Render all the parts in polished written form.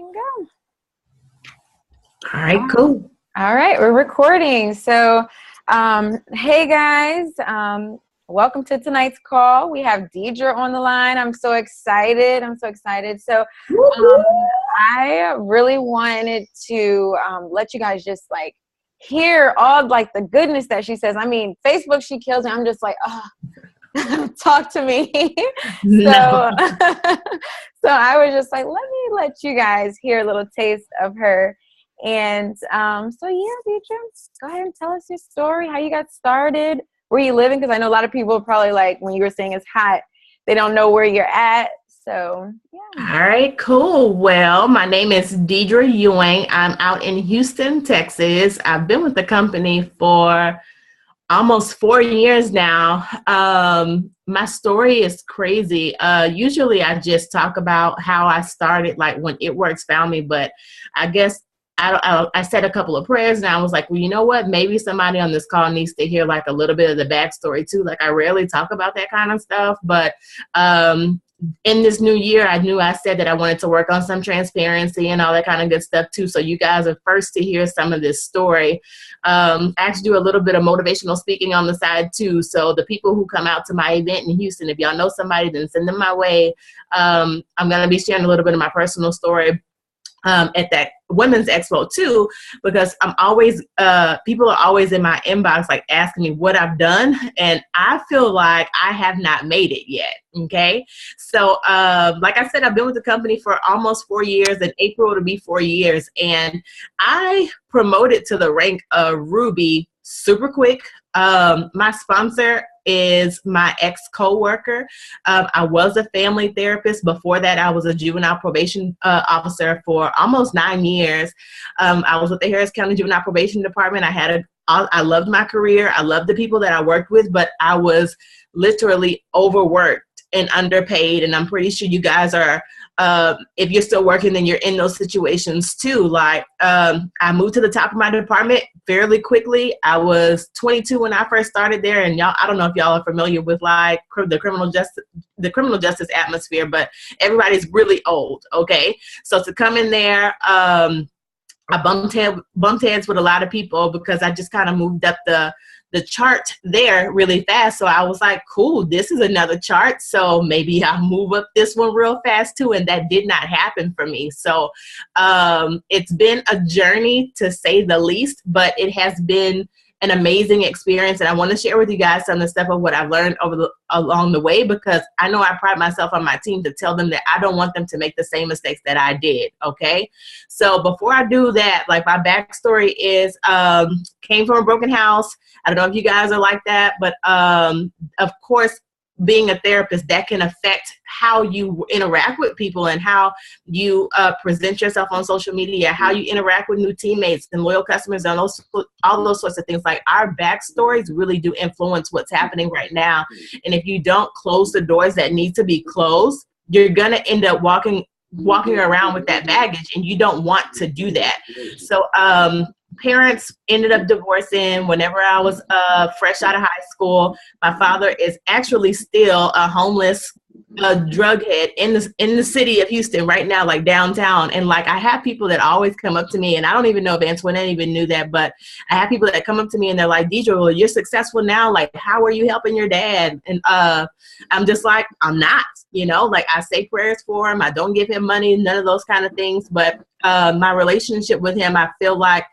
can go. All right, cool. All right, we're recording. So, hey guys, welcome to tonight's call. We have Deidra on the line. I'm so excited. So, I really wanted to let you guys just like hear all like the goodness that she says. I mean, Facebook, she kills me. I'm just like, oh. Talk to me. No. So I was just like, let you guys hear a little taste of her. And so yeah, Deidra, go ahead and tell us your story, how you got started, where you living, because I know a lot of people probably like when you were saying it's hot, they don't know where you're at. So yeah. All right, cool. Well, my name is Deidra Ewing. I'm out in Houston, Texas. I've been with the company for almost 4 years now. My story is crazy. Usually I just talk about how I started, like when It Works found me, but I guess I said a couple of prayers and I was like, well, you know what? Maybe somebody on this call needs to hear like a little bit of the backstory too. Like I rarely talk about that kind of stuff, but in this new year, I said that I wanted to work on some transparency and all that kind of good stuff too. So you guys are first to hear some of this story. I actually do a little bit of motivational speaking on the side too. So the people who come out to my event in Houston, if y'all know somebody, then send them my way. I'm going to be sharing a little bit of my personal story at that Women's Expo too, because I'm always, people are always in my inbox, like asking me what I've done. And I feel like I have not made it yet. Okay. So, like I said, I've been with the company for almost 4 years. In April, it'll be 4 years. And I promoted to the rank of Ruby super quick. My sponsor is my ex-coworker. I was a family therapist. Before that, I was a juvenile probation officer for almost 9 years. I was with the Harris County Juvenile Probation Department. I loved my career. I loved the people that I worked with, but I was literally overworked and underpaid. And I'm pretty sure you guys are, if you're still working, then you're in those situations too. Like, I moved to the top of my department fairly quickly. I was 22 when I first started there. And y'all, I don't know if y'all are familiar with like the criminal justice atmosphere, but everybody's really old. Okay. So to come in there, I bumped heads with a lot of people because I just kind of moved up the chart there really fast. So I was like, cool, this is another chart. So maybe I'll move up this one real fast too. And that did not happen for me. So it's been a journey to say the least, but it has been an amazing experience. And I want to share with you guys some of the stuff of what I've learned along the way, because I know I pride myself on my team to tell them that I don't want them to make the same mistakes that I did. Okay. So before I do that, like my backstory is, came from a broken house. I don't know if you guys are like that, but of course, being a therapist, that can affect how you interact with people and how you present yourself on social media, how you interact with new teammates and loyal customers, and all those sorts of things. Like our backstories really do influence what's happening right now. And if you don't close the doors that need to be closed, you're going to end up walking around with that baggage, and you don't want to do that. So parents ended up divorcing whenever I was fresh out of high school. My father is actually still a homeless drug head in the city of Houston right now, like downtown. And like I have people that always come up to me, and I don't even know if Antoinette even knew that, but I have people that come up to me and they're like, Deidra, well, you're successful now. Like, how are you helping your dad? And I'm just like, I'm not, like I say prayers for him. I don't give him money, none of those kind of things. But my relationship with him, I feel like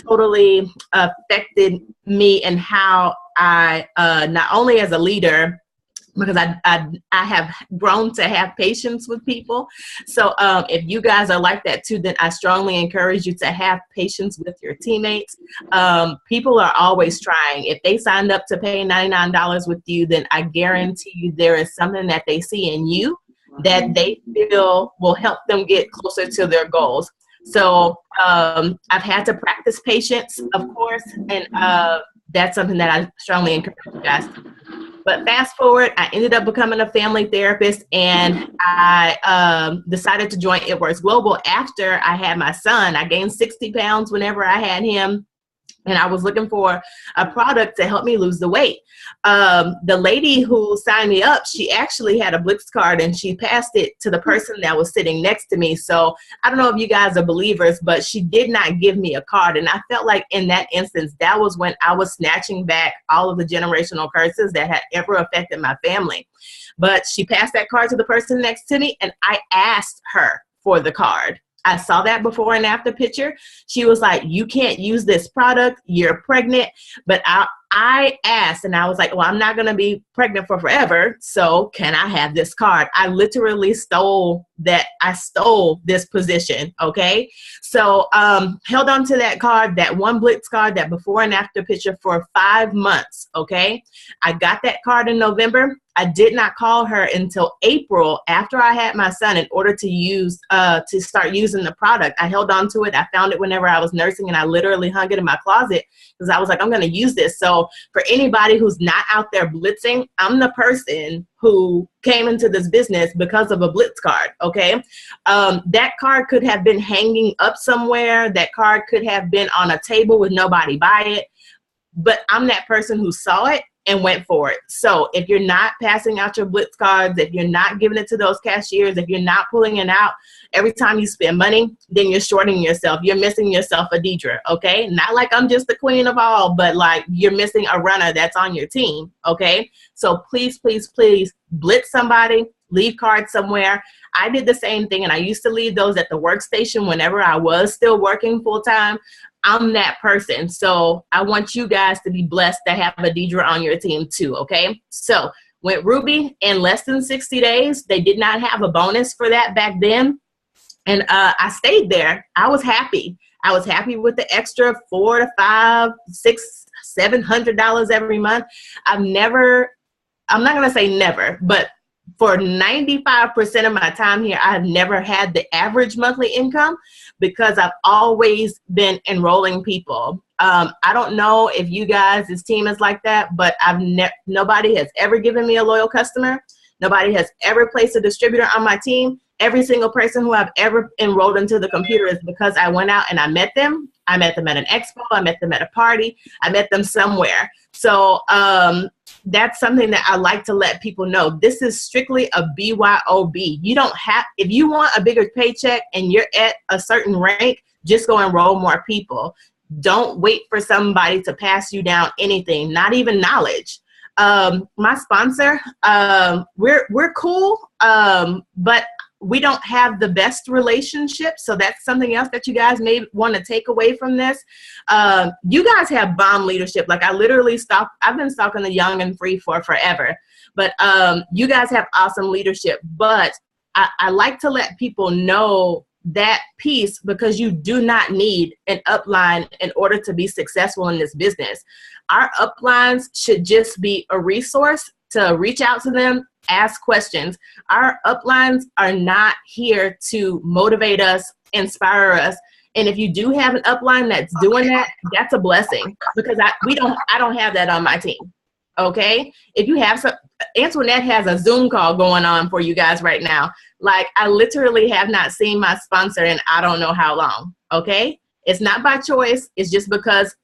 totally affected me and how I, not only as a leader, because I have grown to have patience with people. So if you guys are like that too, then I strongly encourage you to have patience with your teammates. People are always trying. If they signed up to pay $99 with you, then I guarantee you there is something that they see in you that they feel will help them get closer to their goals. So I've had to practice patience, of course, and that's something that I strongly encourage you guys to do. But fast forward, I ended up becoming a family therapist, and I decided to join It Works Global after I had my son. I gained 60 pounds whenever I had him. and I was looking for a product to help me lose the weight. The lady who signed me up, she actually had a Blitz card, and she passed it to the person that was sitting next to me. So I don't know if you guys are believers, but she did not give me a card. And I felt like in that instance, that was when I was snatching back all of the generational curses that had ever affected my family. But she passed that card to the person next to me, and I asked her for the card. I saw that before and after picture. She was like, you can't use this product. You're pregnant. But I asked, and I was like, well, I'm not going to be pregnant for forever. So can I have this card? I literally stole that. I stole this position. Okay. So held on to that card, that one Blitz card, that before and after picture for 5 months. Okay. I got that card in November. I did not call her until April after I had my son in order to start using the product. I held on to it. I found it whenever I was nursing, and I literally hung it in my closet because I was like, I'm going to use this. So for anybody who's not out there blitzing, I'm the person who came into this business because of a Blitz card. Okay. That card could have been hanging up somewhere. That card could have been on a table with nobody by it. But I'm that person who saw it and went for it. So if you're not passing out your Blitz cards, if you're not giving it to those cashiers, if you're not pulling it out every time you spend money, then you're shorting yourself. You're missing yourself a Deidra, okay? Not like I'm just the queen of all, but like you're missing a runner that's on your team, okay? So please, please, please Blitz somebody, leave cards somewhere. I did the same thing, and I used to leave those at the workstation whenever I was still working full time. I'm that person. So I want you guys to be blessed to have a Deidra on your team too, okay? So went Ruby in less than 60 days. They did not have a bonus for that back then. And I stayed there. I was happy. I was happy with the extra $400 to $500, $600, $700 every month. I'm not going to say never, but for 95% of my time here, I've never had the average monthly income because I've always been enrolling people. I don't know if you guys' team is like that, but nobody has ever given me a loyal customer. Nobody has ever placed a distributor on my team. Every single person who I've ever enrolled into the computer is because I went out and I met them. I met them at an expo. I met them at a party. I met them somewhere. So that's something that I like to let people know. This is strictly a BYOB. You don't have, if you want a bigger paycheck and you're at a certain rank, just go enroll more people. Don't wait for somebody to pass you down anything, not even knowledge. My sponsor, we're cool, but we don't have the best relationship. So that's something else that you guys may want to take away from this. You guys have bomb leadership. Like I've been stalking the young and free for forever, but you guys have awesome leadership. But I like to let people know that piece because you do not need an upline in order to be successful in this business. Our uplines should just be a resource to reach out to them, ask questions. Our uplines are not here to motivate us, inspire us. And if you do have an upline that's doing that, that's a blessing because I don't have that on my team. Okay. If you have Antoinette has a Zoom call going on for you guys right now. Like I literally have not seen my sponsor in I don't know how long. Okay. It's not by choice. It's just because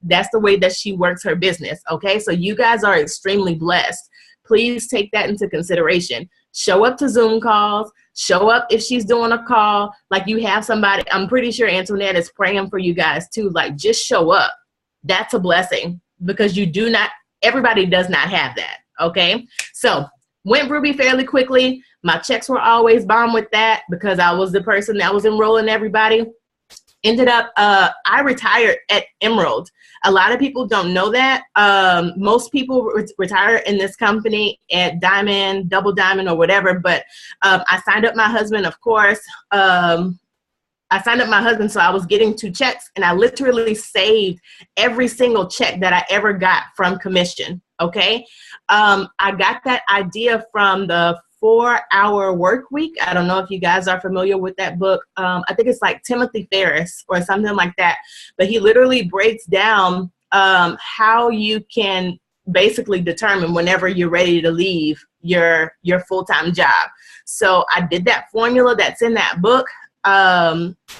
that's the way that she works her business. Okay. So you guys are extremely blessed. Please take that into consideration. Show up to Zoom calls. Show up if she's doing a call. Like you have somebody, I'm pretty sure Antoinette is praying for you guys too. Like just show up. That's a blessing because everybody does not have that. Okay. So went Ruby fairly quickly. My checks were always bomb with that because I was the person that was enrolling everybody. Ended up, I retired at Emerald. A lot of people don't know that. Most people retire in this company at Diamond, Double Diamond, or whatever. But I signed up my husband, of course. I signed up my husband, so I was getting 2 checks, and I literally saved every single check that I ever got from commission. Okay, I got that idea from the 4-Hour Work Week. I don't know if you guys are familiar with that book. I think it's like Timothy Ferriss or something like that. But he literally breaks down how you can basically determine whenever you're ready to leave your full-time job. So I did that formula that's in that book.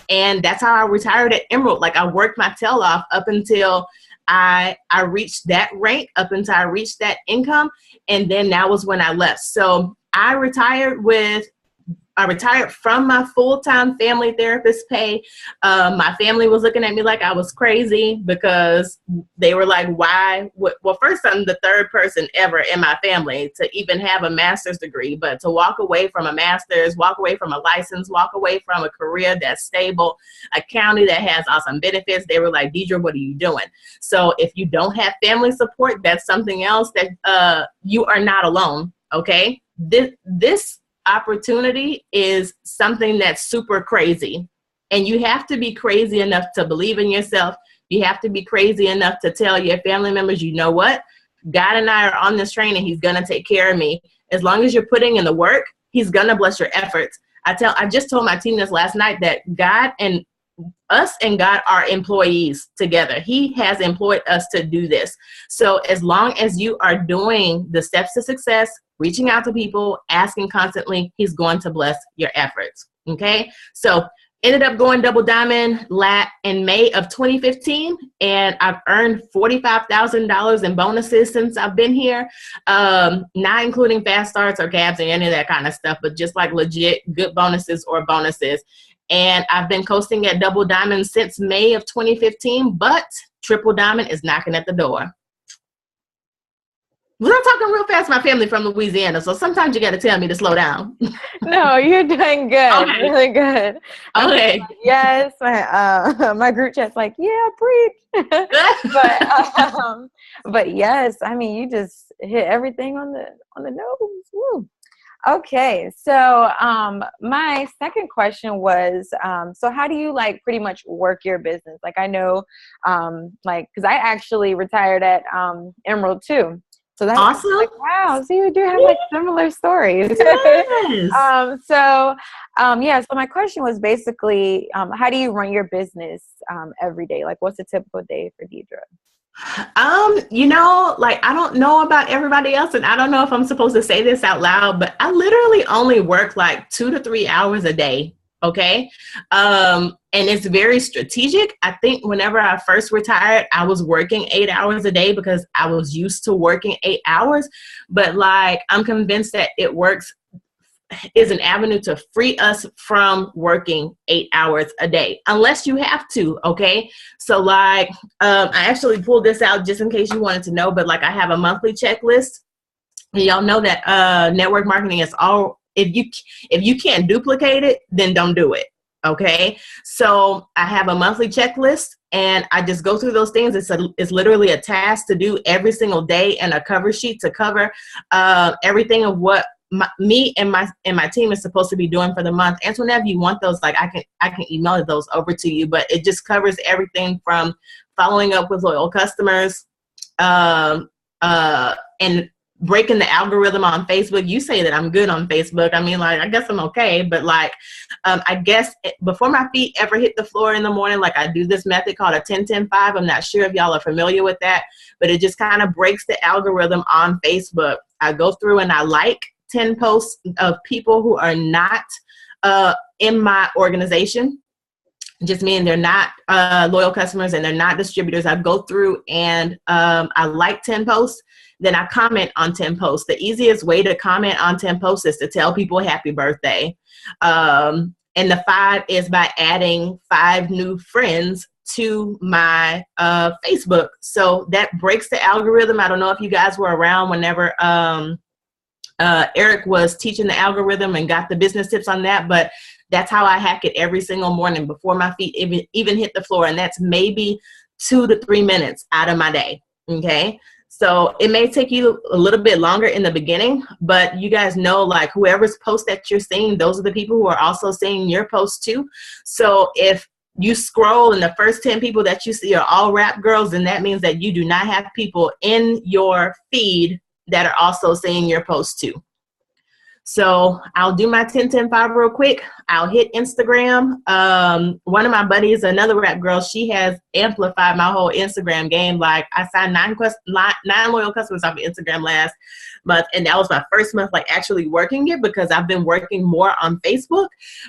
And that's how I retired at Emerald. Like, I worked my tail off up until I reached that rank, up until I reached that income. And then that was when I left. So I retired from my full-time family therapist pay. My family was looking at me like I was crazy because they were like, why? Well, first, I'm the third person ever in my family to even have a master's degree, but to walk away from a master's, walk away from a license, walk away from a career that's stable, a county that has awesome benefits, they were like, Deidra, what are you doing? So if you don't have family support, that's something else that you are not alone, okay? This opportunity is something that's super crazy, and you have to be crazy enough to believe in yourself. You have to be crazy enough to tell your family members, you know what, God and I are on this train and he's gonna take care of me. As long as you're putting in the work, he's gonna bless your efforts. I just told my team this last night, that God and us and God are employees together. He has employed us to do this. So as long as you are doing the steps to success, reaching out to people, asking constantly, he's going to bless your efforts. Okay. So ended up going double diamond in May of 2015, and I've earned $45,000 in bonuses since I've been here. Not including fast starts or cabs or any of that kind of stuff, but just like legit good bonuses or bonuses. And I've been coasting at double diamond since May of 2015, but triple diamond is knocking at the door. We're talking real fast. My family from Louisiana, so sometimes you got to tell me to slow down. No, you're doing good. Okay. Really good. Okay. Yes, my group chat's like, yeah, preach. But yes, I mean, you just hit everything on the nose. Woo. Okay, so my second question was, so how do you like pretty much work your business? Like, I know, like, because I actually retired at Emerald too. So that's awesome. like, wow, so you do have like similar stories. Yes. So my question was basically, how do you run your business every day? Like, what's a typical day for Deidra? Like, I don't know about everybody else, and I don't know if I'm supposed to say this out loud, but I literally only work like 2 to 3 hours a day. Okay. And it's very strategic. I think whenever I first retired, I was working 8 hours a day because I was used to working 8 hours, but like, I'm convinced that it is an avenue to free us from working 8 hours a day, unless you have to. Okay. So like, I actually pulled this out just in case you wanted to know, but like, I have a monthly checklist. Y'all know that network marketing is all, if you can't duplicate it, then don't do it. Okay. So I have a monthly checklist, and I just go through those things. It's literally a task to do every single day, and a cover sheet to cover everything of what me and my team is supposed to be doing for the month. And so whenever you want those, like, I can email those over to you, but it just covers everything from following up with loyal customers, and breaking the algorithm on Facebook. You say that I'm good on Facebook. I mean, like, I guess I'm okay, but like, I guess before my feet ever hit the floor in the morning, like, I do this method called a 10-10-5. I'm not sure if y'all are familiar with that, but it just kind of breaks the algorithm on Facebook. I go through and I like 10 posts of people who are not in my organization, just meaning they're not loyal customers and they're not distributors. I go through and I like 10 posts. Then I comment on 10 posts. The easiest way to comment on 10 posts is to tell people happy birthday. And the 5 is by adding 5 new friends to my Facebook. So that breaks the algorithm. I don't know if you guys were around whenever Eric was teaching the algorithm and got the business tips on that, but that's how I hack it every single morning before my feet even hit the floor. And that's maybe 2 to 3 minutes out of my day. Okay. So it may take you a little bit longer in the beginning, but you guys know, like, whoever's post that you're seeing, those are the people who are also seeing your post too. So if you scroll and the first 10 people that you see are all rap girls, then that means that you do not have people in your feed that are also seeing your post too. So I'll do my 10-10-5 real quick. I'll hit Instagram. One of my buddies, another rap girl, she has amplified my whole Instagram game. Like I signed 9 loyal customers off of Instagram last month. And that was my first month like actually working it, because I've been working more on Facebook.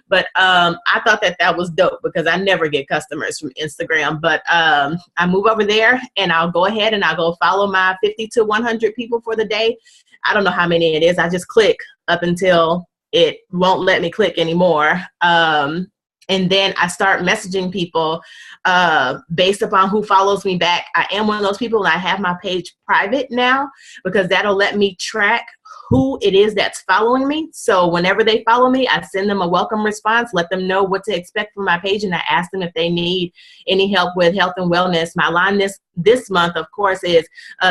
But I thought that was dope because I never get customers from Instagram. But I move over there and I'll go ahead and I'll go follow my 50 to 100 people for the day. I don't know how many it is. I just click up until it won't let me click anymore. And then I start messaging people based upon who follows me back. I am one of those people, and I have my page private now because that'll let me track who it is that's following me. So whenever they follow me, I send them a welcome response, let them know what to expect from my page, and I ask them if they need any help with health and wellness. My line this month, of course, is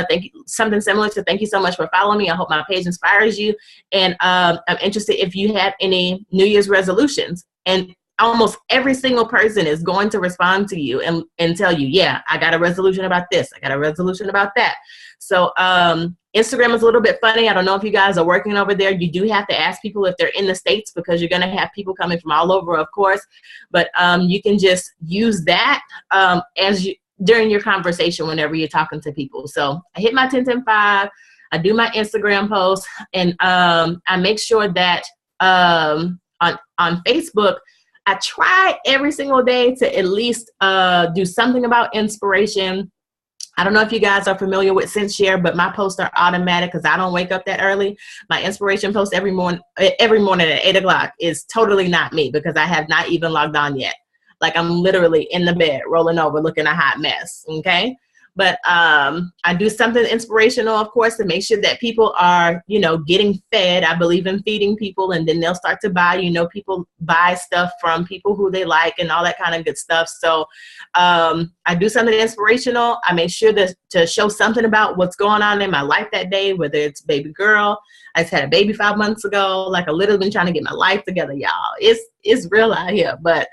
thank you, something similar to thank you so much for following me. I hope my page inspires you. And I'm interested if you have any New Year's resolutions. And almost every single person is going to respond to you and tell you, yeah, I got a resolution about this. I got a resolution about that. So Instagram is a little bit funny. I don't know if you guys are working over there. You do have to ask people if they're in the States because you're going to have people coming from all over, of course. But you can just use that during your conversation whenever you're talking to people. So I hit my 10-10-5. I do my Instagram post, and I make sure that on Facebook, I try every single day to at least do something about inspiration. I don't know if you guys are familiar with SenseShare, but my posts are automatic because I don't wake up that early. My inspiration post every morning at 8 o'clock is totally not me because I have not even logged on yet. Like I'm literally in the bed, rolling over, looking a hot mess, okay? But I do something inspirational, of course, to make sure that people are, getting fed. I believe in feeding people, and then they'll start to buy. People buy stuff from people who they like and all that kind of good stuff. So I do something inspirational. I make sure to show something about what's going on in my life that day, whether it's baby girl. I just had a baby 5 months ago. Like I literally been trying to get my life together, y'all. It's real out here. But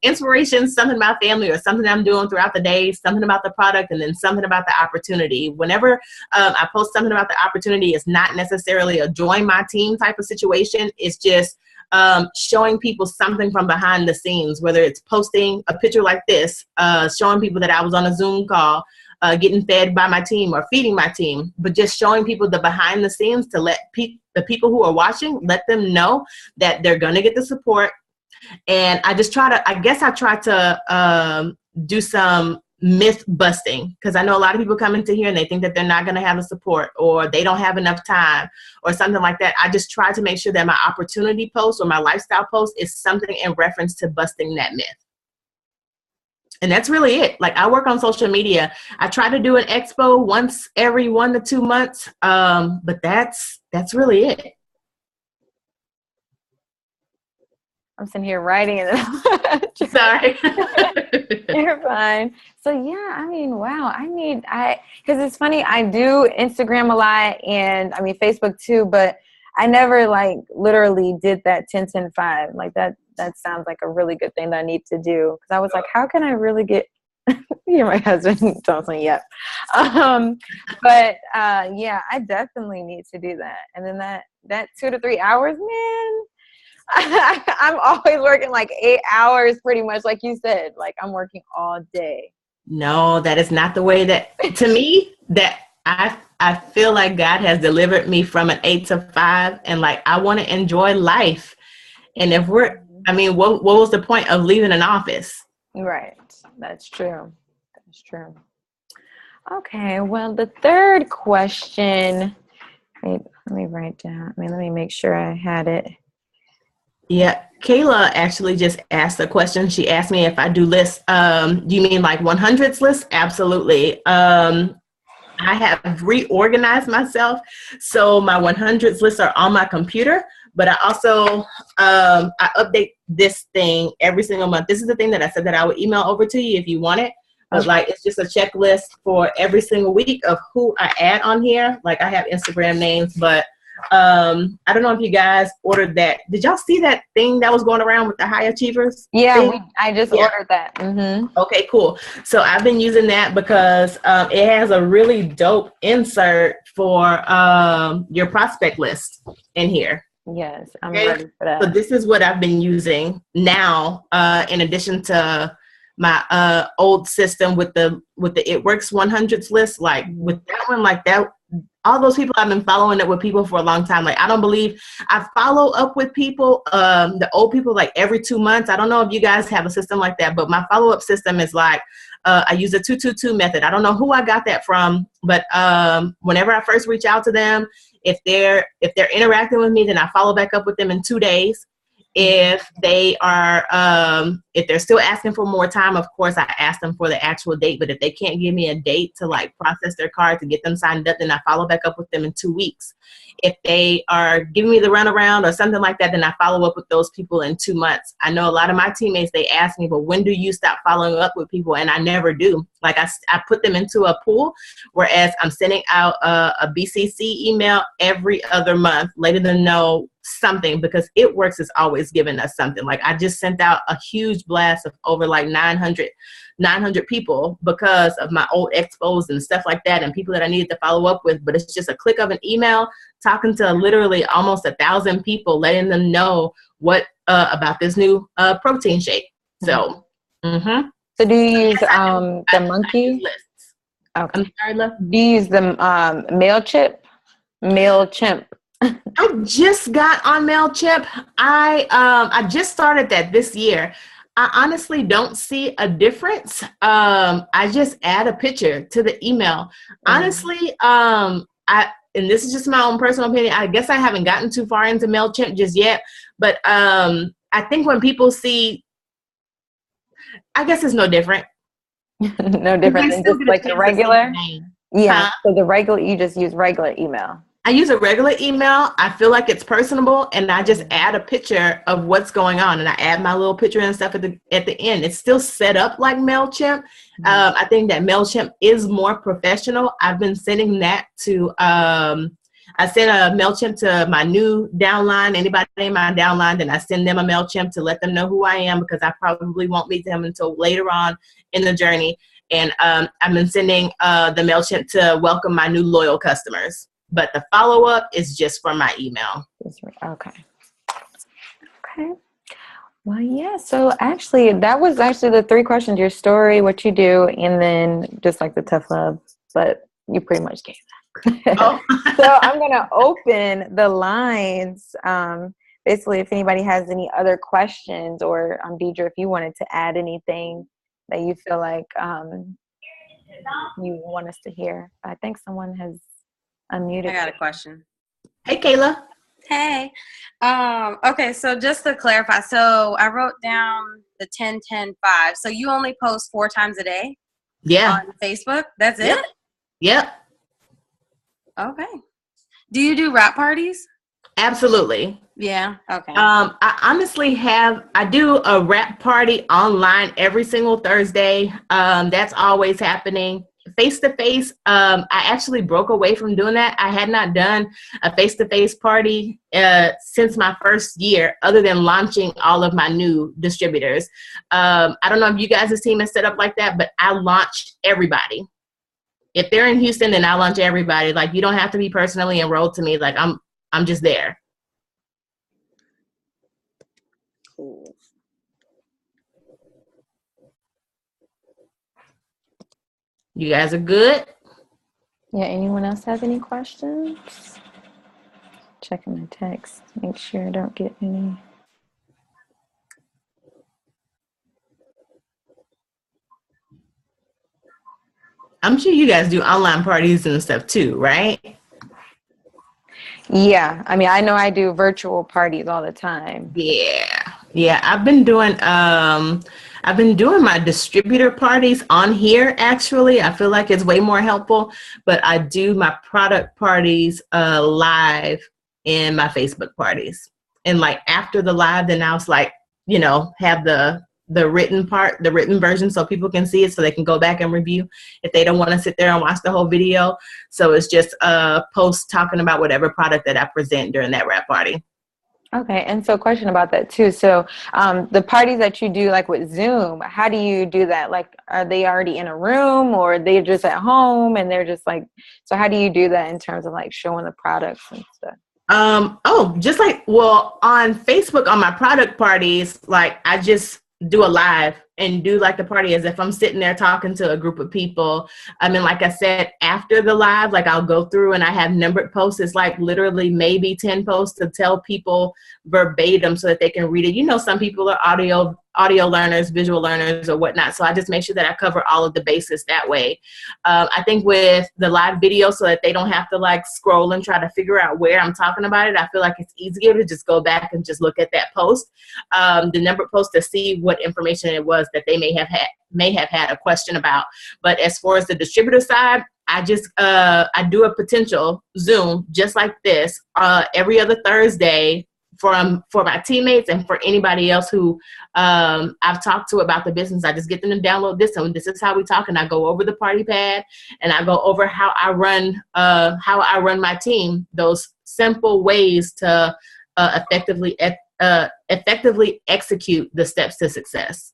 inspiration, something about family or something I'm doing throughout the day, something about the product, and then something about the opportunity. Whenever I post something about the opportunity, it's not necessarily a join my team type of situation. It's just showing people something from behind the scenes, whether it's posting a picture like this, showing people that I was on a Zoom call, getting fed by my team or feeding my team, but just showing people the behind the scenes to let the people who are watching, let them know that they're going to get the support. And I try to do some myth busting, because I know a lot of people come into here and they think that they're not going to have the support or they don't have enough time or something like that. I just try to make sure that my opportunity post or my lifestyle post is something in reference to busting that myth. And that's really it. Like I work on social media. I try to do an expo once every 1 to 2 months. But that's really it. I'm sitting here writing and sorry. You're fine. So yeah, I mean, wow. Because it's funny, I do Instagram a lot and I mean Facebook too, but I never like literally did that 10-10-5. Like that sounds like a really good thing that I need to do. Because I was like, how can I really get my husband tells me yep. But yeah, I definitely need to do that. And then that 2 to 3 hours, man. I'm always working like 8 hours pretty much, like you said. Like I'm working all day. No, that is not the way that, to me, that I feel like God has delivered me from an 8 to 5, and like I want to enjoy life. And if what was the point of leaving an office? Right. That's true. Okay. Well, the third question, let me write down. Let me make sure I had it. Yeah, Kayla actually just asked a question. She asked me if I do lists. Do you mean like 100s lists? Absolutely. I have reorganized myself. So my 100s lists are on my computer, but I also, I update this thing every single month. This is the thing that I said that I would email over to you if you want it. But like, it's just a checklist for every single week of who I add on here. Like I have Instagram names, but I don't know if you guys ordered that. Did y'all see that thing that was going around with the high achievers? Yeah, Thing? I just ordered that. Mm-hmm. Okay, cool. So I've been using that because it has a really dope insert for your prospect list in here. Yes, I'm Okay? ready for that. So this is what I've been using now, in addition to my old system with the It Works 100s list. Like with that one, like that, all those people, I've been following up with people for a long time. Like, I don't believe I follow up with people, the old people, like every 2 months. I don't know if you guys have a system like that, but my follow-up system is like, I use a 222 method. I don't know who I got that from, but whenever I first reach out to them, if they're interacting with me, then I follow back up with them in 2 days. If they are, if they're still asking for more time, of course, I ask them for the actual date. But if they can't give me a date to like process their card to get them signed up, then I follow back up with them in 2 weeks. If they are giving me the runaround or something like that, then I follow up with those people in 2 months. I know a lot of my teammates, they ask me, but when do you stop following up with people? And I never do. Like I put them into a pool, whereas I'm sending out a BCC email every other month, letting them know something, because It Works is always giving us something. Like I just sent out a huge blast of over like 900 people because of my old expos and stuff like that, and people that I needed to follow up with. But it's just a click of an email, talking to literally almost 1,000 people, letting them know what about this new protein shake. So So do you use the monkey? Okay. I'm sorry, love. Do you use the MailChimp? I just got on MailChimp. I just started that this year. I honestly don't see a difference. I just add a picture to the email. Honestly, and this is just my own personal opinion, I guess I haven't gotten too far into MailChimp just yet. But I think when people see, I guess it's no different. No different than just like the regular? Yeah. So the regular, you just use regular email. I use a regular email. I feel like it's personable, and I just add a picture of what's going on, and I add my little picture and stuff at the end. It's still set up like MailChimp. I think that MailChimp is more professional. I've been sending that to, I send a MailChimp to my new downline. Anybody in my downline, then I send them a MailChimp to let them know who I am, because I probably won't meet them until later on in the journey. And I've been sending the MailChimp to welcome my new loyal customers. But the follow-up is just from my email. Okay. Well, yeah. So actually, that was actually the 3 questions: your story, what you do, and then just like the tough love. But you pretty much gave that. Oh. So I'm going to open the lines. Basically, if anybody has any other questions, or Deidra, if you wanted to add anything that you feel like you want us to hear. I think someone has unmuted. I got a question. Hey, Kayla. Hey. Okay, so just to clarify, so I wrote down the 10-10-5. So you only post 4 times a day? Yeah. On Facebook? That's it? Yep. Okay. Do you do wrap parties? Absolutely. Yeah. Okay. I honestly I do a wrap party online every single Thursday. That's always happening. Face-to-face, I actually broke away from doing that. I had not done a face-to-face party since my first year, other than launching all of my new distributors. I don't know if you guys' team is set up like that, but I launch everybody. If they're in Houston, then I launch everybody. Like, you don't have to be personally enrolled to me. Like, I'm just there. Cool. You guys are good? Yeah, anyone else have any questions? Checking my text, make sure I don't get any. I'm sure you guys do online parties and stuff too, right? Yeah, I mean, I know I do virtual parties all the time. Yeah. I've been doing my distributor parties on here. Actually, I feel like it's way more helpful. But I do my product parties live in my Facebook parties, and like after the live, then I was like, have the the written part, the written version, so people can see it, so they can go back and review if they don't want to sit there and watch the whole video. So it's just a post talking about whatever product that I present during that wrap party. Okay, and so question about that too. So the parties that you do like with Zoom, how do you do that? Like, are they already in a room, or they're just at home and they're just like, so how do you do that in terms of like showing the products and stuff? Just like, well, on Facebook, on my product parties, like I just do a live and do like the party as if I'm sitting there talking to a group of people. I mean, like I said, after the live, like I'll go through and I have numbered posts. It's like literally maybe 10 posts to tell people verbatim so that they can read it. You know, some people are audio learners, visual learners or whatnot. So I just make sure that I cover all of the bases that way. I think with the live video, so that they don't have to like scroll and try to figure out where I'm talking about it, I feel like it's easier to just go back and just look at that post, the numbered post, to see what information it was that they may have had a question about. But as far as the distributor side, I just I do a potential Zoom just like this every other Thursday for my teammates and for anybody else who I've talked to about the business. I just get them to download this, and this is how we talk. And I go over the party pad, and I go over how I run my team. Those simple ways to effectively execute the steps to success.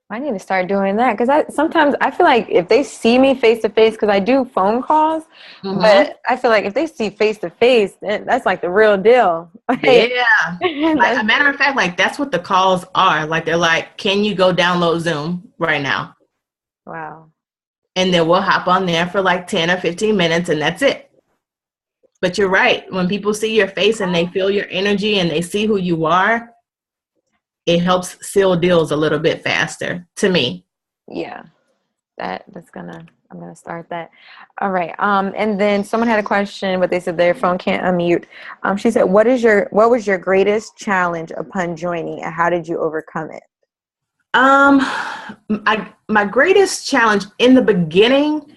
I need to start doing that, because sometimes I feel like if they see me face to face, because I do phone calls, but I feel like if they see face to face, that's like the real deal. Yeah. Like, a matter of fact, like that's what the calls are. Like they're like, can you go download Zoom right now? Wow. And then we'll hop on there for like 10 or 15 minutes and that's it. But you're right. When people see your face and they feel your energy and they see who you are, it helps seal deals a little bit faster, to me. Yeah. I'm gonna start that. All right. And then someone had a question, but they said their phone can't unmute. She said, what was your greatest challenge upon joining, and how did you overcome it? My greatest challenge in the beginning,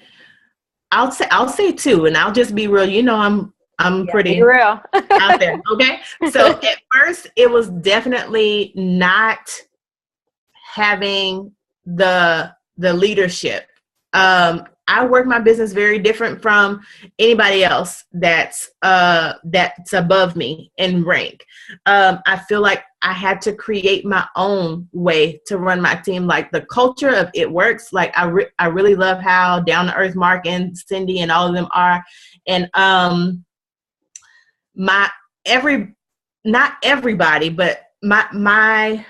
I'll say two, and I'll just be real. You know, I'm pretty real out there. Okay. So at first it was definitely not having the leadership. I work my business very different from anybody else that's above me in rank. I feel like I had to create my own way to run my team. Like the culture of It Works. Like I really love how down to earth Mark and Cindy and all of them are. And, not everybody, but my,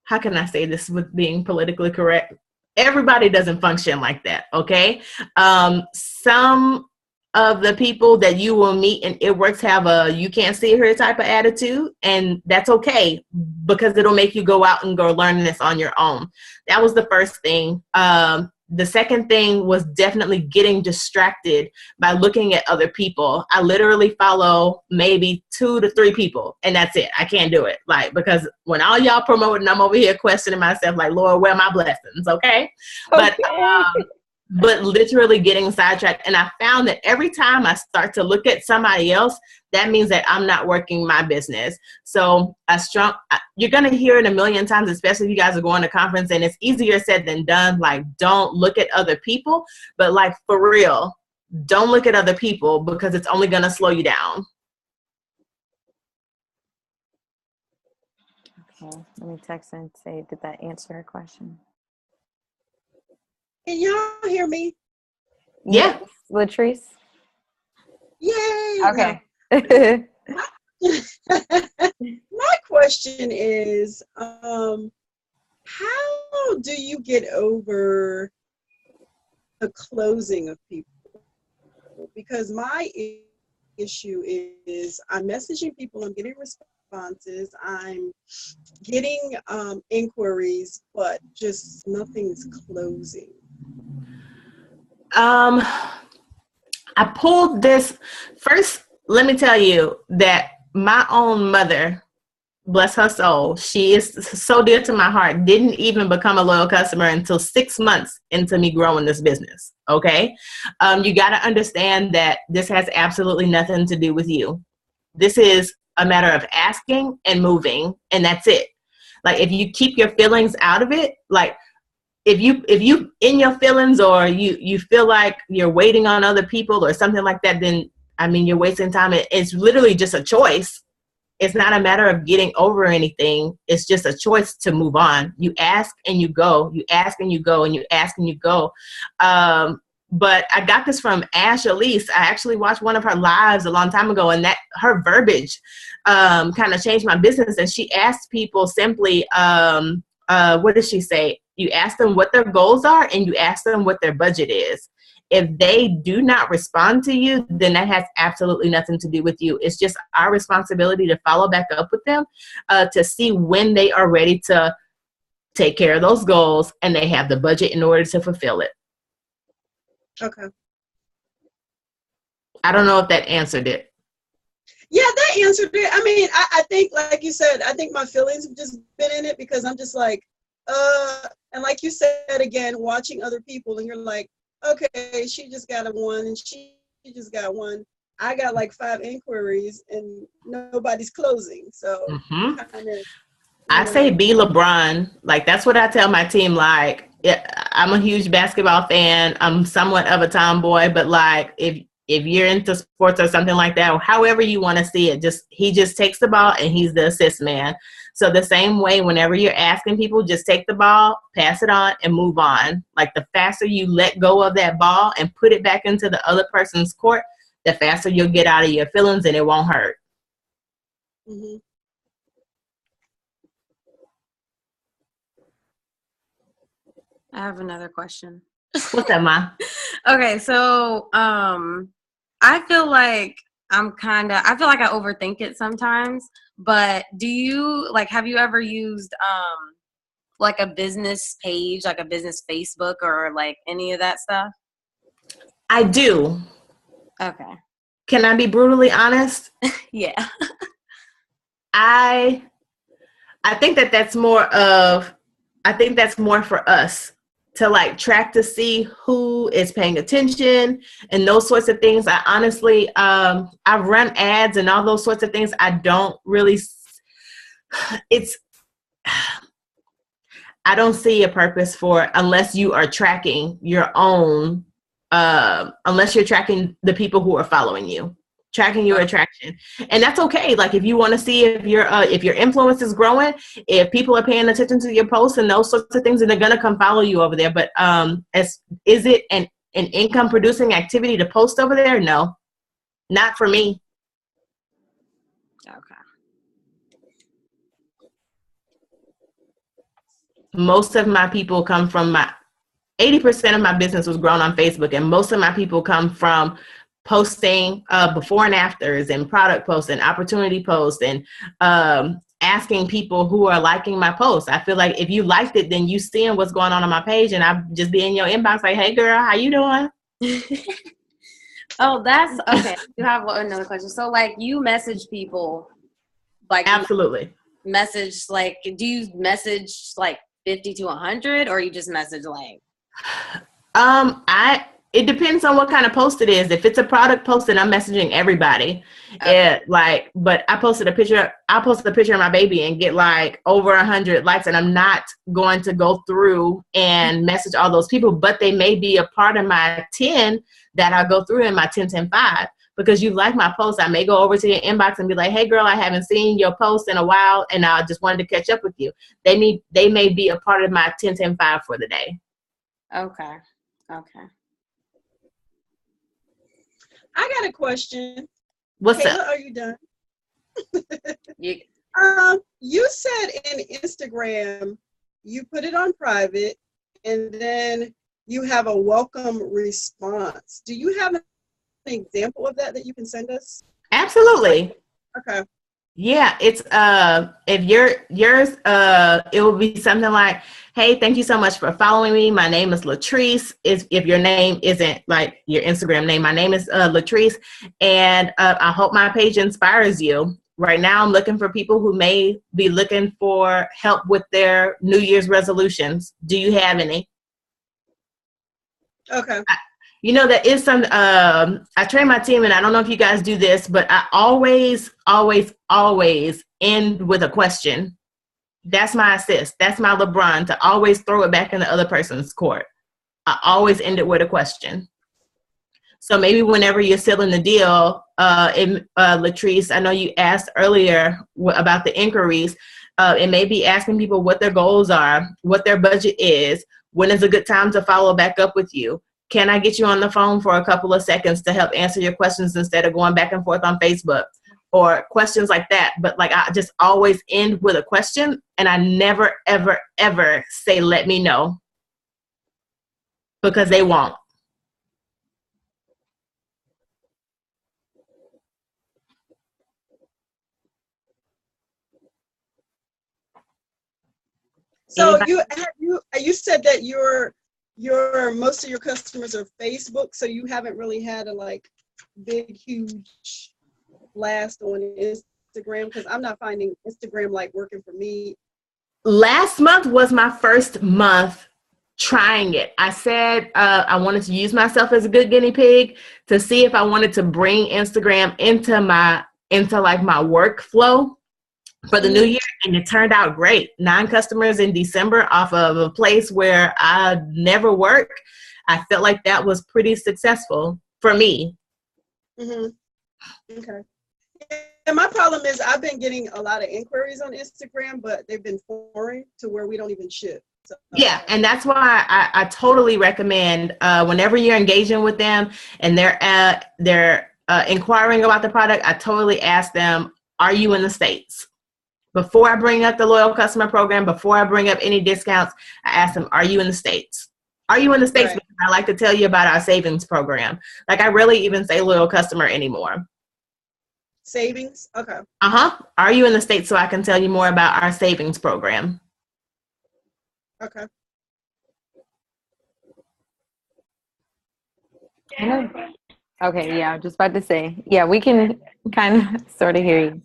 how can I say this with being politically correct? Everybody doesn't function like that. Okay. Some of the people that you will meet in It Works have a you can't see her type of attitude, and that's okay, because it'll make you go out and go learn this on your own. That was the first thing. The second thing was definitely getting distracted by looking at other people. I literally follow maybe 2 to 3 people, and that's it. I can't do it. Like, because when all y'all promoting, I'm over here questioning myself like, Lord, where are my blessings? Okay. But literally getting sidetracked. And I found that every time I start to look at somebody else, that means that I'm not working my business. So you're going to hear it a million times, especially if you guys are going to conference, and it's easier said than done. Like, don't look at other people, but like for real, don't look at other people, because it's only going to slow you down. Okay. Let me text and say, did that answer her question? Can y'all hear me? Yeah. Latrice? Yay! Okay. My question is, how do you get over the closing of people? Because my issue is I'm messaging people, I'm getting responses, I'm getting inquiries, but just nothing's closing. I pulled this first. Let me tell you that my own mother, bless her soul, she is so dear to my heart, didn't even become a loyal customer until 6 months into me growing this business. Okay. You got to understand that this has absolutely nothing to do with you. This is a matter of asking and moving, and that's it. Like if you keep your feelings out of it, like if you in your feelings, or you feel like you're waiting on other people or something like that, then I mean, you're wasting time. It's literally just a choice. It's not a matter of getting over anything. It's just a choice to move on. You ask and you go. You ask and you go, and you ask and you go. But I got this from Ash Elise. I actually watched one of her lives a long time ago, and that her verbiage kind of changed my business. And she asked people simply, what did she say? You ask them what their goals are, and you ask them what their budget is. If they do not respond to you, then that has absolutely nothing to do with you. It's just our responsibility to follow back up with them to see when they are ready to take care of those goals and they have the budget in order to fulfill it. Okay. I don't know if that answered it. Yeah, that answered it. I mean, I think, like you said, I think my feelings have just been in it because I'm just like, and like you said again, watching other people, and you're like, okay, she just got a one, and she just got one. I got like 5 inquiries, and nobody's closing. So I say be LeBron. Like, that's what I tell my team. Like, I'm a huge basketball fan. I'm somewhat of a tomboy, but like, if you're into sports or something like that, or however you want to see it, he just takes the ball and he's the assist man. So the same way, whenever you're asking people, just take the ball, pass it on, and move on. Like, the faster you let go of that ball and put it back into the other person's court, the faster you'll get out of your feelings and it won't hurt. Mm-hmm. I have another question. What's that, Ma? Okay, so I feel like I overthink it sometimes, but have you ever used like a business page, like a business Facebook or like any of that stuff? I do. Okay. Can I be brutally honest? Yeah. I think that's more for us to like track to see who is paying attention and those sorts of things. I honestly, I've run ads and all those sorts of things. I don't really, I don't see a purpose for it unless you are tracking your own, unless you're tracking the people who are following you, tracking your attraction. And that's okay. Like, if you want to see if your influence is growing, if people are paying attention to your posts and those sorts of things, and they're going to come follow you over there. But is it an income producing activity to post over there? No, not for me. Okay. Most of my people come from 80% of my business was grown on Facebook, and most of my people come from posting before and afters and product posts and opportunity posts and asking people who are liking my posts. I feel like if you liked it, then you seeing what's going on my page, and I just be in your inbox like, hey girl, how you doing? Oh, that's okay. You have another question. So like, you message people, like, Absolutely. Message, like, do you message like 50 to 100, or you just message like? It depends on what kind of post it is. If it's a product post, then I'm messaging everybody. Okay. But I posted a picture of my baby and get like over 100 likes, and I'm not going to go through and message all those people, but they may be a part of my 10 that I go through in my 10-10-5. Because you like my post, I may go over to your inbox and be like, hey girl, I haven't seen your post in a while, and I just wanted to catch up with you. They may be a part of my 10-10-5 for the day. Okay. I got a question. What's Kayla, up? are you done? Yeah. You said in Instagram, you put it on private, and then you have a welcome response. Do you have an example of that you can send us? Absolutely. Okay. Yeah, it's if yours it will be something like, hey, thank you so much for following me. My name is Latrice. If your name isn't like your Instagram name, my name is Latrice, and I hope my page inspires you. Right now, I'm looking for people who may be looking for help with their New Year's resolutions. Do you have any? Okay. There is some, I train my team, and I don't know if you guys do this, but I always end with a question. That's my assist. That's my LeBron, to always throw it back in the other person's court. I always end it with a question. So maybe whenever you're sealing the deal, Latrice, I know you asked earlier about the inquiries. It may be asking people what their goals are, what their budget is, when is a good time to follow back up with you. Can I get you on the phone for a couple of seconds to help answer your questions instead of going back and forth on Facebook? Or questions like that. But like, I just always end with a question, and I never, ever, ever say, let me know, because they won't. So you said that your most of your customers are Facebook, so you haven't really had a like big huge blast on Instagram, because I'm not finding Instagram like working for me. Last month was my first month trying it. I said I wanted to use myself as a good guinea pig to see if I wanted to bring Instagram into my workflow for the new year, and it turned out great. 9 customers in December off of a place where I never work. I felt like that was pretty successful for me. Mm-hmm. Okay. And my problem is I've been getting a lot of inquiries on Instagram, but they've been foreign to where we don't even ship. So, yeah, and that's why I totally recommend whenever you're engaging with them and they're inquiring about the product, I totally ask them, are you in the States? Before I bring up the loyal customer program, before I bring up any discounts, I ask them, are you in the States? Are you in the States? Right. Because I like to tell you about our savings program. Like, I rarely even say loyal customer anymore. Savings? Okay. Are you in the States, so I can tell you more about our savings program? Okay. Okay, yeah, I was just about to say. Yeah, we can kind of sort of hear you.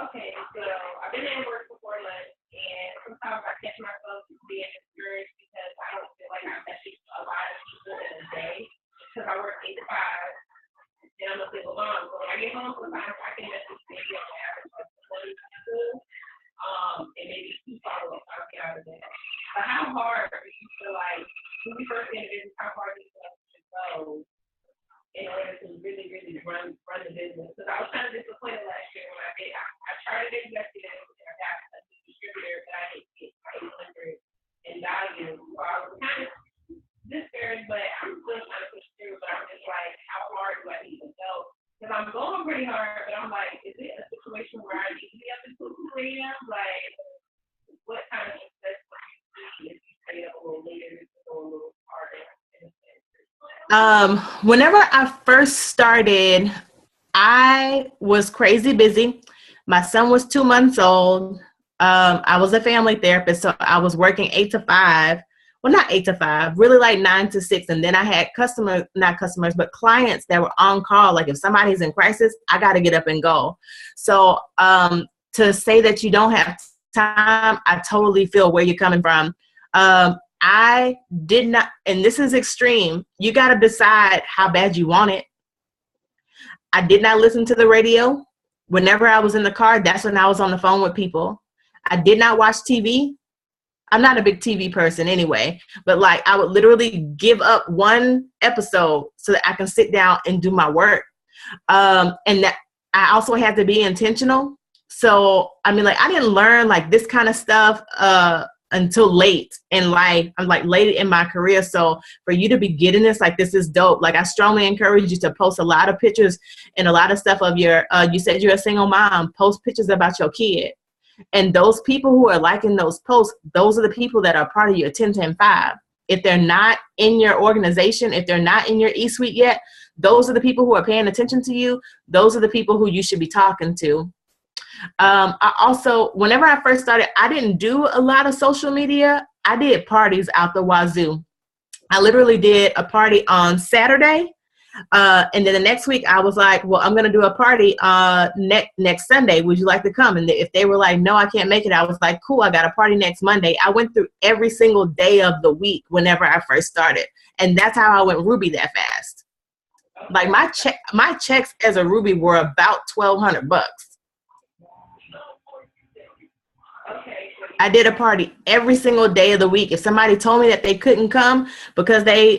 Okay, so I've been in work before lunch, and sometimes I catch myself being discouraged because I don't feel like I message a lot of people in a day, because I work 8 to 5, and I'm a single mom. So when I get home, sometimes I can message maybe on average like 20 people, and maybe 2 follow-ups I'll get out of that. But how hard do you feel like, when we first get in business, how hard do you feel like it goes in order to really, really run the business? Because I was kind of disappointed last year when I tried it executive and I got a distributor, but I didn't get 800 in value. So I was kind of discouraged, but I'm still trying to push through. But I'm just like, how hard do I need to go? Because I'm going pretty hard, but I'm like, is it a situation where I need to be up until 2 a.m.? Like, what kind of success do you see if you stay up a little later to go a little harder? Whenever I first started, I was crazy busy. My son was 2 months old. I was a family therapist, so I was working 8 to 5. Well, not 8 to 5, really like 9 to 6. And then I had clients that were on call. Like if somebody's in crisis, I got to get up and go. So to say that you don't have time, I totally feel where you're coming from. I did not, and this is extreme, you got to decide how bad you want it. I did not listen to the radio. Whenever I was in the car, that's when I was on the phone with people. I did not watch TV. I'm not a big TV person anyway, but like I would literally give up one episode so that I can sit down and do my work. And that I also had to be intentional. So, I mean, like I didn't learn like this kind of stuff, until late in life. I'm like late in my career. So for you to be getting this, like, this is dope. Like I strongly encourage you to post a lot of pictures and a lot of stuff of your, you said you're a single mom, post pictures about your kid. And those people who are liking those posts, those are the people that are part of your 10-10-5. If they're not in your organization, if they're not in your E-suite yet, those are the people who are paying attention to you. Those are the people who you should be talking to. I also, whenever I first started, I didn't do a lot of social media. I did parties out the wazoo. I literally did a party on Saturday. And then the next week I was like, well, I'm going to do a party next Sunday. Would you like to come? And if they were like, no, I can't make it, I was like, cool, I got a party next Monday. I went through every single day of the week whenever I first started. And that's how I went Ruby that fast. Like my checks as a Ruby were about $1,200. Okay, so I did a party every single day of the week. If somebody told me that they couldn't come because they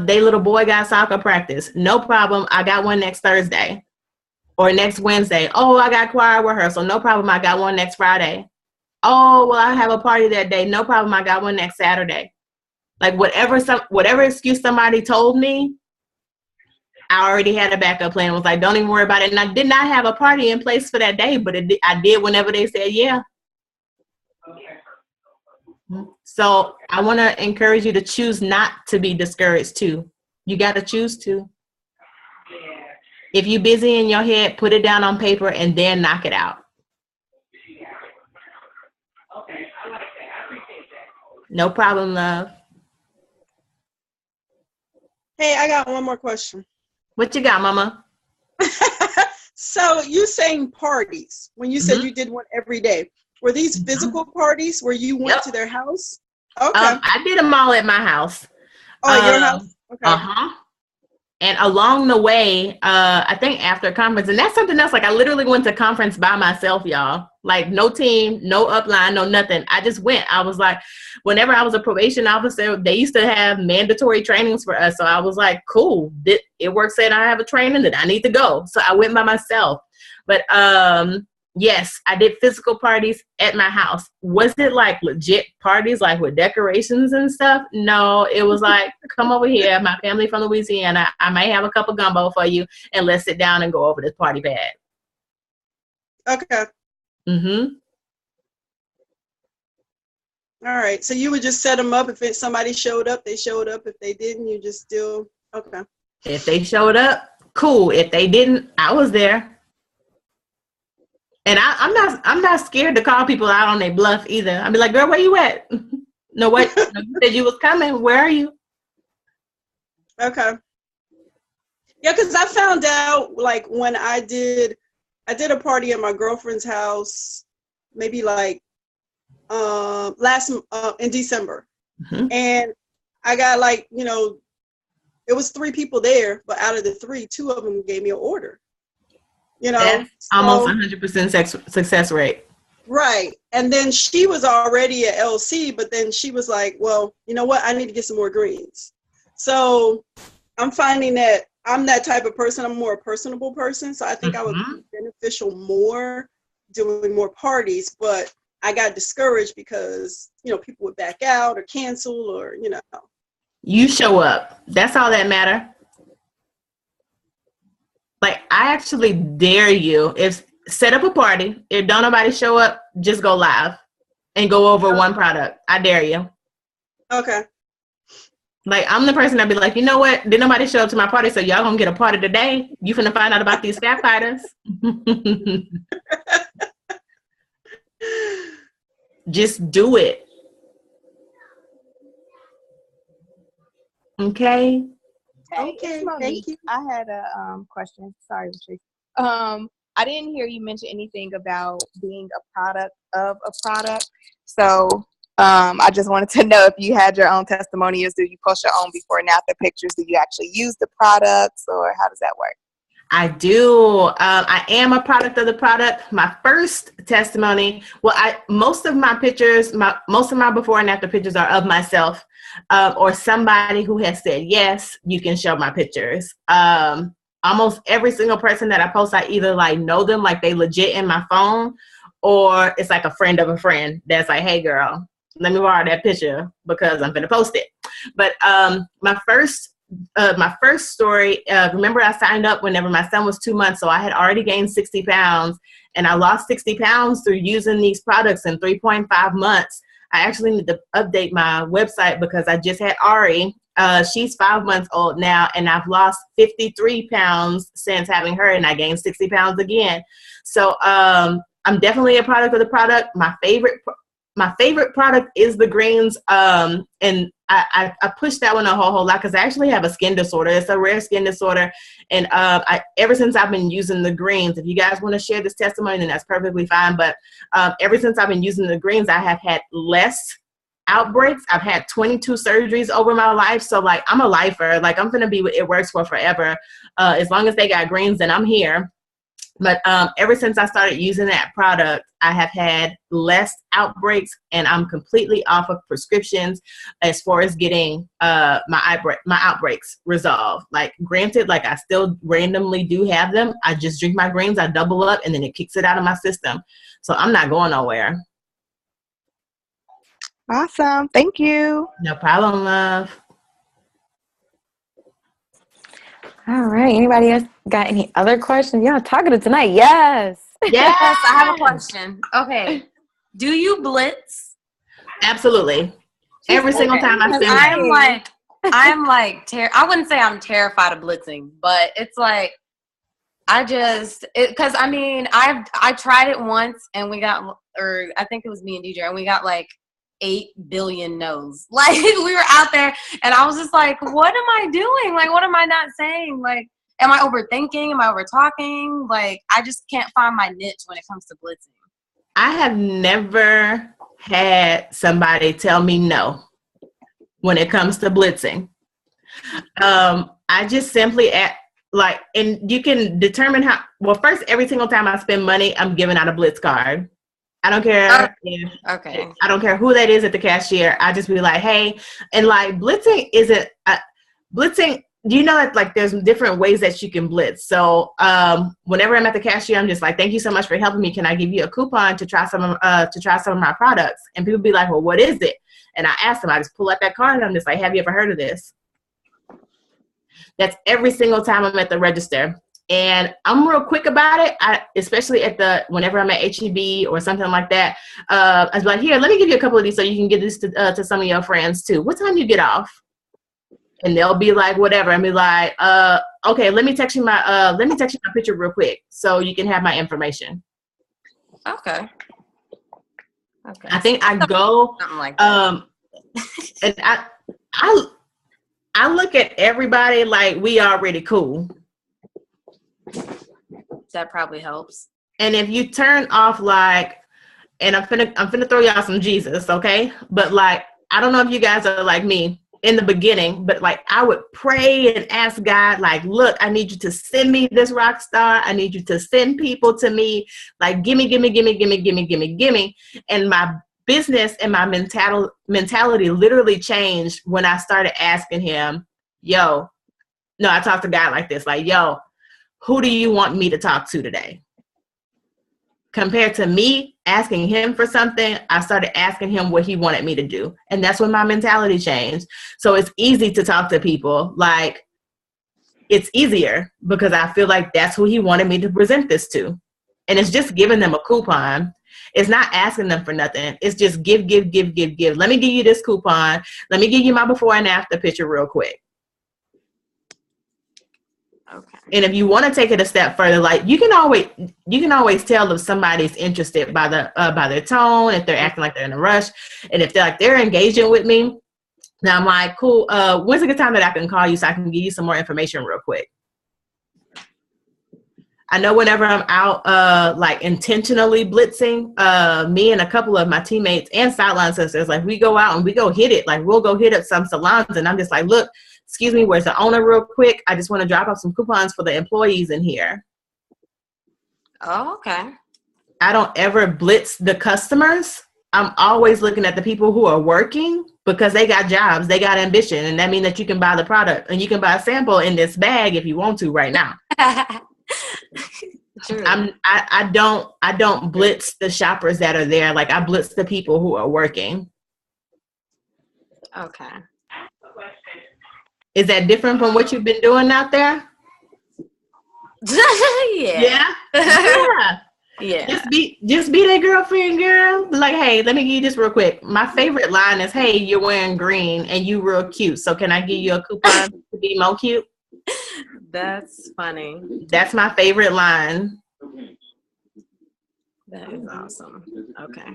little boy got soccer practice, no problem. I got one next Thursday or next Wednesday. Oh, I got choir rehearsal. No problem. I got one next Friday. Oh, well, I have a party that day. No problem. I got one next Saturday. Like whatever excuse somebody told me, I already had a backup plan. It was like, don't even worry about it. And I did not have a party in place for that day, but I did whenever they said yeah. So I want to encourage you to choose not to be discouraged too. You got to choose to. If you're busy in your head, put it down on paper and then knock it out. No problem, love. Hey, I got one more question. What you got, mama? So you saying parties, when you said you did one every day, were these physical parties where you went to their house? Okay. I did them all at my house. Oh, your house? Okay. Uh-huh. And along the way, I think after conference, and that's something else, like I literally went to conference by myself, y'all. Like no team, no upline, no nothing. I just went. I was like, whenever I was a probation officer, they used to have mandatory trainings for us. So I was like, cool, it works that I have a training that I need to go. So I went by myself. But yes, I did physical parties at my house. Was it like legit parties, like with decorations and stuff? No, it was like, come over here, my family from Louisiana. I may have a cup of gumbo for you, and let's sit down and go over this party pad. Okay. Mm-hmm. All right. So you would just set them up. If somebody showed up, they showed up. If they didn't, you just still, okay. If they showed up, cool. If they didn't, I was there. And I'm not scared to call people out on their bluff either. I'd be like, girl, where you at? No, what? You said you was coming. Where are you? Okay. Yeah, because I found out like when I did a party at my girlfriend's house, maybe like in December, and I got like, it was 3 people there, but out of the 3, 2 of them gave me an order. That's almost 100% success rate. Right. And then she was already at LC, but then she was like, well, you know what? I need to get some more greens. So I'm finding that I'm that type of person. I'm more a personable person. So I think I would be beneficial more doing more parties, but I got discouraged because, people would back out or cancel or, You show up. That's all that matters. Like, I actually dare you, set up a party. If don't nobody show up, just go live and go over one product. I dare you. Okay. Like, I'm the person that'd be like, you know what? Did nobody show up to my party, so y'all gonna get a party today? You finna find out about these fat fighters. Just do it. Okay? Okay, thank you. I had a question. Sorry, Patrice. I didn't hear you mention anything about being a product of a product. So I just wanted to know if you had your own testimonials. Do you post your own before and after pictures? Do you actually use the products, or how does that work? I do. I am a product of the product. My first testimony, most of my pictures, most of my before and after pictures are of myself or somebody who has said, yes, you can show my pictures. Almost every single person that I post, I either like know them, like they legit in my phone, or it's like a friend of a friend that's like, hey girl, let me borrow that picture because I'm going to post it. But my first story, remember I signed up whenever my son was 2 months, so I had already gained 60 pounds, and I lost 60 pounds through using these products in 3.5 months. I actually need to update my website because I just had Ari. She's 5 months old now, and I've lost 53 pounds since having her, and I gained 60 pounds again. So I'm definitely a product of the product. My favorite product is the greens, and I push that one a whole lot because I actually have a skin disorder. It's a rare skin disorder, and ever since I've been using the greens, if you guys want to share this testimony, then that's perfectly fine. But ever since I've been using the greens, I have had less outbreaks. I've had 22 surgeries over my life, so like I'm a lifer. Like I'm gonna be with It Works for forever. As long as they got greens, then I'm here. But ever since I started using that product, I have had less outbreaks, and I'm completely off of prescriptions as far as getting my outbreaks resolved. Like, granted, like I still randomly do have them. I just drink my greens, I double up, and then it kicks it out of my system. So I'm not going nowhere. Awesome. Thank you. No problem, love. All right. Anybody else got any other questions? Y'all talkative tonight. Yes. Yes, I have a question. Okay. Do you blitz? Absolutely. Every single time I spend money. I wouldn't say I'm terrified of blitzing, but it's like, I tried it once and we got, or I think it was me and Deidra, and we got like 8 billion no's. Like, we were out there and I was just like, what am I doing? Like, what am I not saying? Like, am I overthinking? Am I over talking? Like, I just can't find my niche when it comes to blitzing. I have never had somebody tell me no when it comes to blitzing. I just simply and you can determine how. Well, first, every single time I spend money, I'm giving out a blitz card. I don't care. I don't care who that is at the cashier. I just be like, hey, and like blitzing isn't blitzing. Do you know that like there's different ways that you can blitz? So whenever I'm at the cashier, I'm just like, thank you so much for helping me. Can I give you a coupon to try some of my products? And people be like, well, what is it? And I ask them. I just pull out that card and I'm just like, have you ever heard of this? That's every single time I'm at the register. And I'm real quick about it, especially whenever I'm at HEB or something like that. I was like, here, let me give you a couple of these so you can give this to some of your friends too. What time you get off? And they'll be like, whatever. And be like, okay, let me text you my picture real quick so you can have my information. Okay. I think I go something like that. And I look at everybody like we already cool. That probably helps. And if you turn off and I'm finna throw y'all some Jesus, okay? But like, I don't know if you guys are like me in the beginning, but like I would pray and ask God, like, look, I need you to send me this rock star. I need you to send people to me. Like, gimme. And my business and my mentality literally changed when I started asking him, I talked to God like this, like, yo, who do you want me to talk to today? Compared to me asking him for something, I started asking him what he wanted me to do. And that's when my mentality changed. So it's easy to talk to people. Like, it's easier because I feel like that's who he wanted me to present this to. And it's just giving them a coupon. It's not asking them for nothing. It's just give. Let me give you this coupon. Let me give you my before and after picture real quick. Okay. And if you want to take it a step further, like you can always tell if somebody's interested by their tone, if they're acting like they're in a rush, and if they're engaging with me. Now I'm like, cool. When's a good time that I can call you so I can give you some more information real quick? I know whenever I'm out, like intentionally blitzing, me and a couple of my teammates and sideline sisters, like we go out and we go hit it. Like we'll go hit up some salons, and I'm just like, look. Excuse me, where's the owner real quick? I just want to drop off some coupons for the employees in here. Oh, okay. I don't ever blitz the customers. I'm always looking at the people who are working because they got jobs, they got ambition, and that means that you can buy the product and you can buy a sample in this bag if you want to right now. True. I don't blitz the shoppers that are there. Like I blitz the people who are working. Okay. Is that different from what you've been doing out there? Yeah. Yeah. Just be that girlfriend, girl. Like, hey, let me give you this real quick. My favorite line is, hey, you're wearing green and you real cute. So can I give you a coupon to be more cute? That's funny. That's my favorite line. That is awesome. Okay.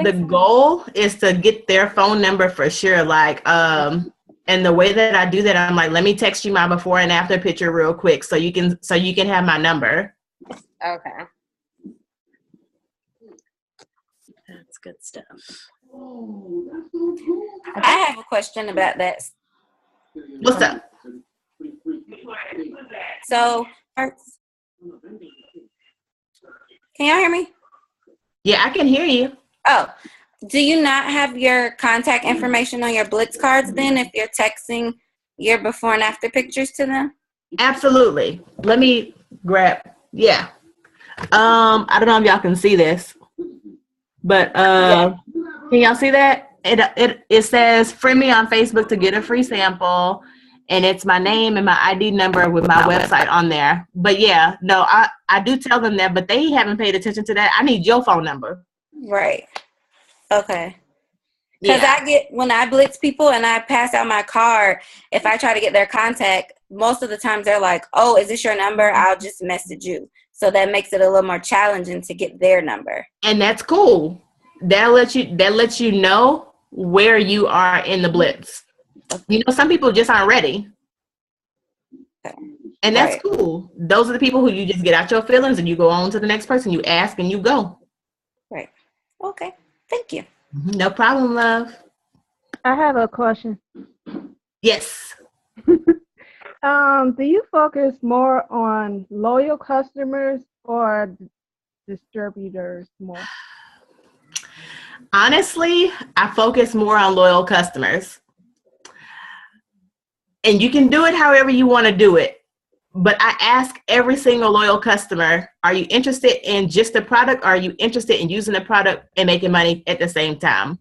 The goal is to get their phone number for sure. Like, and the way that I do that, I'm like, let me text you my before and after picture real quick so you can have my number. Okay. That's good stuff. I have a question about that. What's up? So cards? Can y'all hear me? Yeah, I can hear you. Oh, do you not have your contact information on your Blitz cards then if you're texting your before and after pictures to them? Absolutely. Let me grab. Yeah. I don't know if y'all can see this, but can y'all see that? It says friend me on Facebook to get a free sample, and it's my name and my ID number with my website on there. But yeah, no, I do tell them that, but they haven't paid attention to that. I need your phone number. Right. Okay. Because Yeah. when I blitz people and I pass out my card, if I try to get their contact, most of the times they're like, oh, is this your number? I'll just message you. So that makes it a little more challenging to get their number. And that's cool. That lets you know where you are in the blitz. You know, some people just aren't ready. Okay. And that's cool. Those are the people who you just get out your feelings and you go on to the next person, you ask and you go. Right. Okay. Thank you. No problem, love. I have a question. Yes. Do you focus more on loyal customers or distributors more? Honestly, I focus more on loyal customers. And you can do it however you want to do it. But I ask every single loyal customer, are you interested in just the product? Or are you interested in using the product and making money at the same time?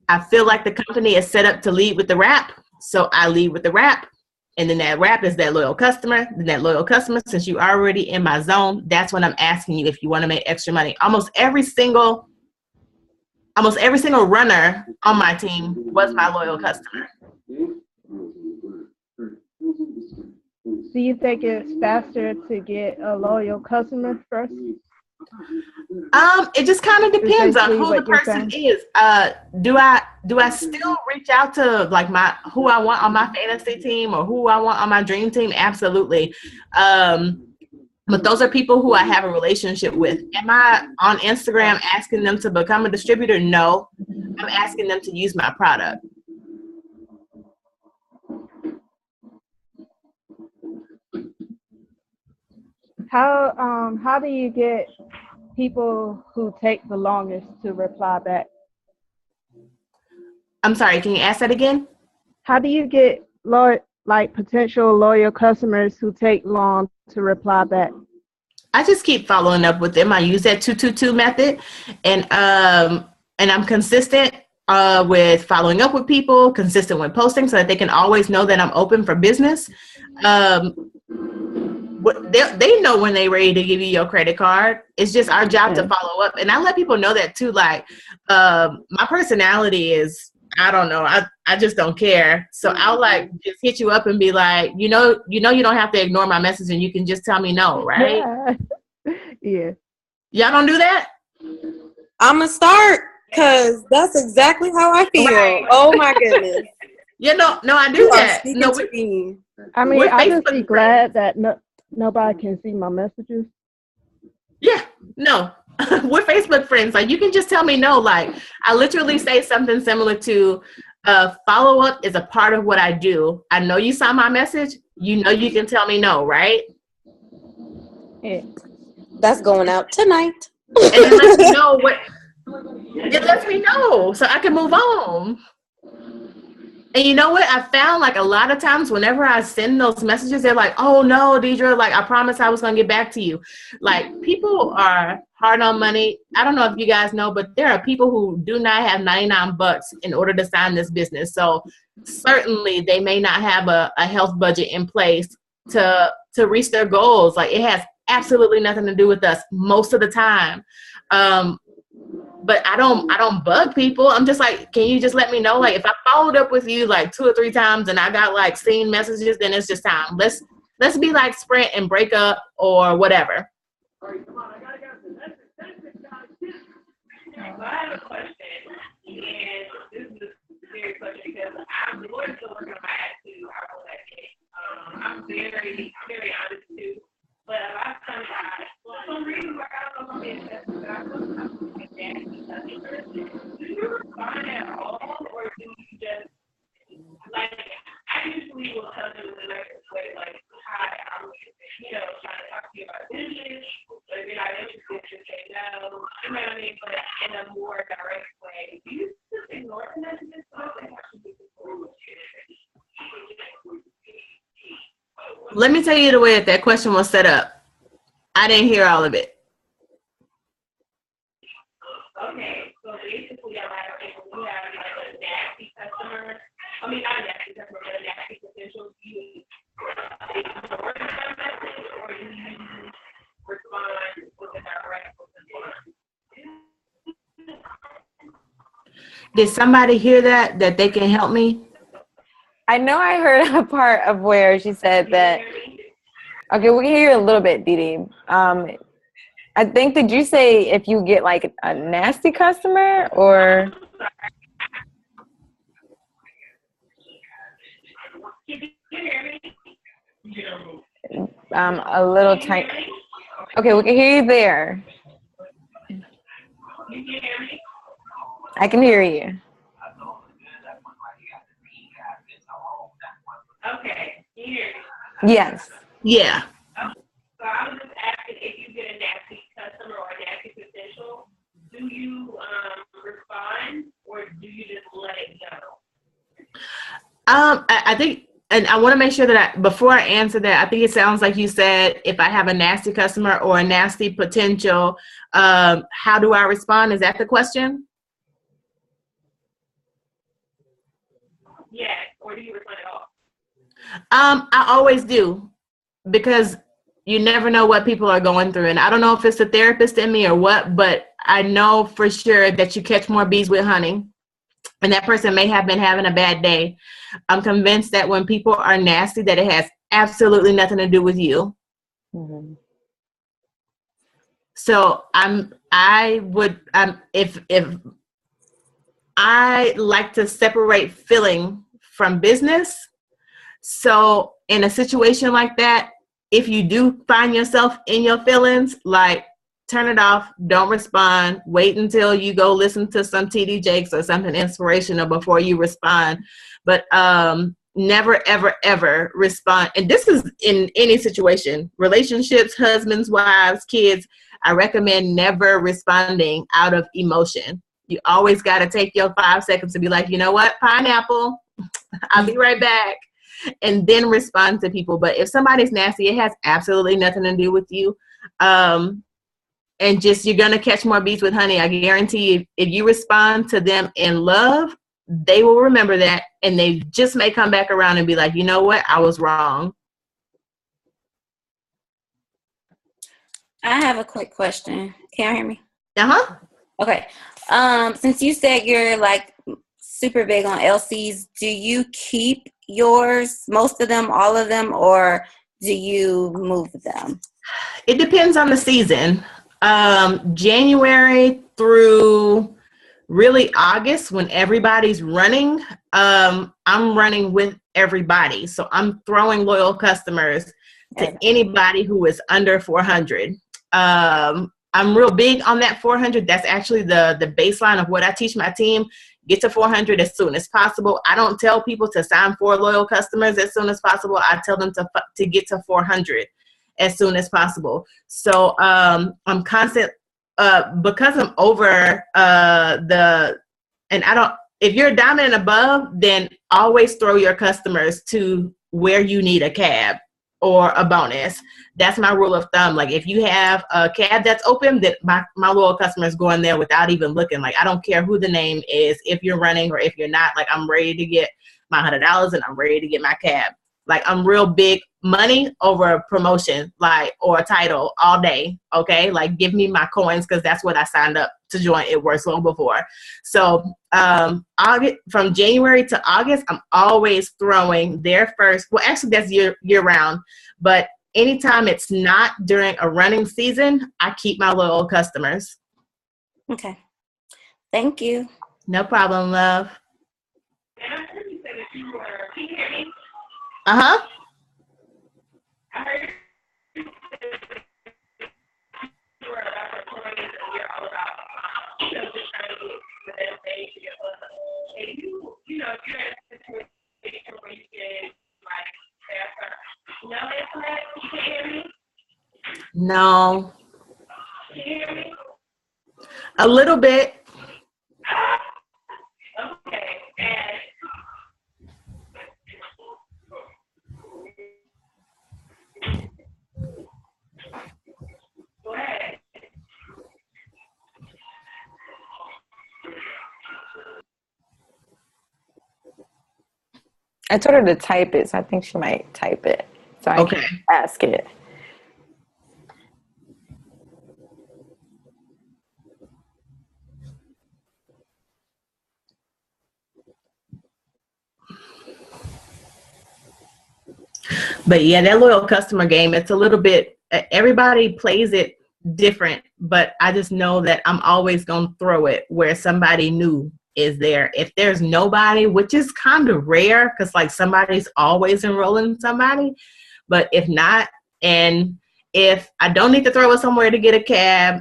I feel like the company is set up to lead with the wrap. So I lead with the wrap. And then that wrap is that loyal customer. Then that loyal customer, since you're already in my zone, that's when I'm asking you if you want to make extra money. Almost every single runner on my team was my loyal customer. Do you think it's faster to get a loyal customer first? It just kind of depends on who the what you're person saying? is. Do I still reach out to like who I want on my fantasy team or who I want on my dream team? Absolutely. But those are people who I have a relationship with. Am I on Instagram asking them to become a distributor? No. I'm asking them to use my product. How do you get people who take the longest to reply back? I'm sorry, can you ask that again? How do you get potential loyal customers who take long to reply back? I just keep following up with them. I use that 222 method, and I'm consistent with following up with people, consistent with posting, so that they can always know that I'm open for business. They know when they're ready to give you your credit card. It's just our job to follow up, and I let people know that too. Like, my personality is, I don't know, I just don't care. So I'll like just hit you up and be like, you don't have to ignore my message, and you can just tell me no, right? Yeah. Y'all don't do that? I'm gonna start because that's exactly how I feel. Right. Oh my goodness. No, I do You are that. speaking No, to me. I mean, We're I just Facebook be glad that nobody can see my messages. yeah, no. We're Facebook friends. Like, you can just tell me no. Like, I literally say something similar to follow up is a part of what I do. I know you saw my message. You know you can tell me no, right? Yeah. That's going out tonight. And it lets me know it lets me know so I can move on. And you know what? I found like a lot of times whenever I send those messages, they're like, oh no, Deidra, like I promised I was going to get back to you. Like, people are hard on money. I don't know if you guys know, but there are people who do not have $99 in order to sign this business. So certainly they may not have a health budget in place to reach their goals. Like, it has absolutely nothing to do with us most of the time. But I don't bug people. I'm just like, can you just let me know? Like, if I followed up with you like 2 or 3 times and I got like seen messages, then it's just time. Let's be like Sprint and break up or whatever. So I have a question, and this is a serious question because I'm still working on my attitude. I'm very honest too. But a lot of times, for some reason, like, I don't know if I'm being tested, but I feel like I'm do you respond at all, or do you just, like, I usually will tell them in the nicest way, like, hi, I'm let me tell you the way that question was set up. I didn't hear all of it. Okay, so basically, I'm like, okay, when we have like a nasty customer, I mean, not a nasty customer, but a nasty potential, do you ignore that message or do you respond with a direct response? Did somebody hear that they can help me? I know I heard a part of where she said that. Okay, we can hear you a little bit, Didi. I think, did you say if you get like a nasty customer or? A little tiny. Okay, we can hear you there. I can hear you. Okay, here. Yes. Yeah. So I was just asking if you get a nasty customer or a nasty potential, do you respond or do you just let it go? I think, and I want to make sure that before I answer that, I think it sounds like you said if I have a nasty customer or a nasty potential, how do I respond? Is that the question? Yes, or do you respond at all? I always do, because you never know what people are going through. And I don't know if it's the therapist in me or what, but I know for sure that you catch more bees with honey. And that person may have been having a bad day. I'm convinced that when people are nasty, that it has absolutely nothing to do with you. Mm-hmm. So if I like to separate feeling from business. So in a situation like that, if you do find yourself in your feelings, like, turn it off, don't respond, wait until you go listen to some TD Jakes or something inspirational before you respond. But never, ever, ever respond. And this is in any situation, relationships, husbands, wives, kids. I recommend never responding out of emotion. You always got to take your 5 seconds to be like, you know what, pineapple, I'll be right back. And then respond to people. But if somebody's nasty, it has absolutely nothing to do with you. And just, you're going to catch more bees with honey. I guarantee you, if you respond to them in love, they will remember that. And they just may come back around and be like, you know what? I was wrong. I have a quick question. Can you hear me? Uh-huh. Okay. Since you said you're like super big on LCs, do you keep yours, most of them, all of them, or do you move them? It depends on the season. January through really August, when everybody's running, I'm running with everybody. So I'm throwing loyal customers to anybody who is under 400. I'm real big on that 400. That's actually the baseline of what I teach my team. Get to 400 as soon as possible. I don't tell people to sign 4 loyal customers as soon as possible. I tell them to get to 400 as soon as possible. So I'm constant, because I'm over and I don't, if you're a diamond and above, then always throw your customers to where you need a cab or a bonus. That's my rule of thumb. Like, if you have a cab that's open, that my loyal customers go in there without even looking. Like, I don't care who the name is, if you're running or if you're not. Like, I'm ready to get my $100 and I'm ready to get my cab. Like, I'm real big money over a promotion, like, or a title all day. Okay. Like, give me my coins, because that's what I signed up to join. It works long before. So August, from January to August, I'm always throwing their first. Well, actually, that's year round. But anytime it's not during a running season, I keep my loyal customers. Okay. Thank you. No problem, love. And I heard you say that you were, can you hear me? Uh-huh. I heard you were about performing and you're all about, just trying to get the best thing for your club. And if you're in a situation where you can, like, no, it's not, you can hear me? No. Can you hear me? A little bit. Okay, and I told her to type it, so I think she might type it. So I can ask it. But yeah, that loyal customer game, it's a little bit, everybody plays it different, but I just know that I'm always going to throw it where somebody new is there. If there's nobody, which is kind of rare because like somebody's always enrolling somebody, but if not, and if I don't need to throw it somewhere to get a cab,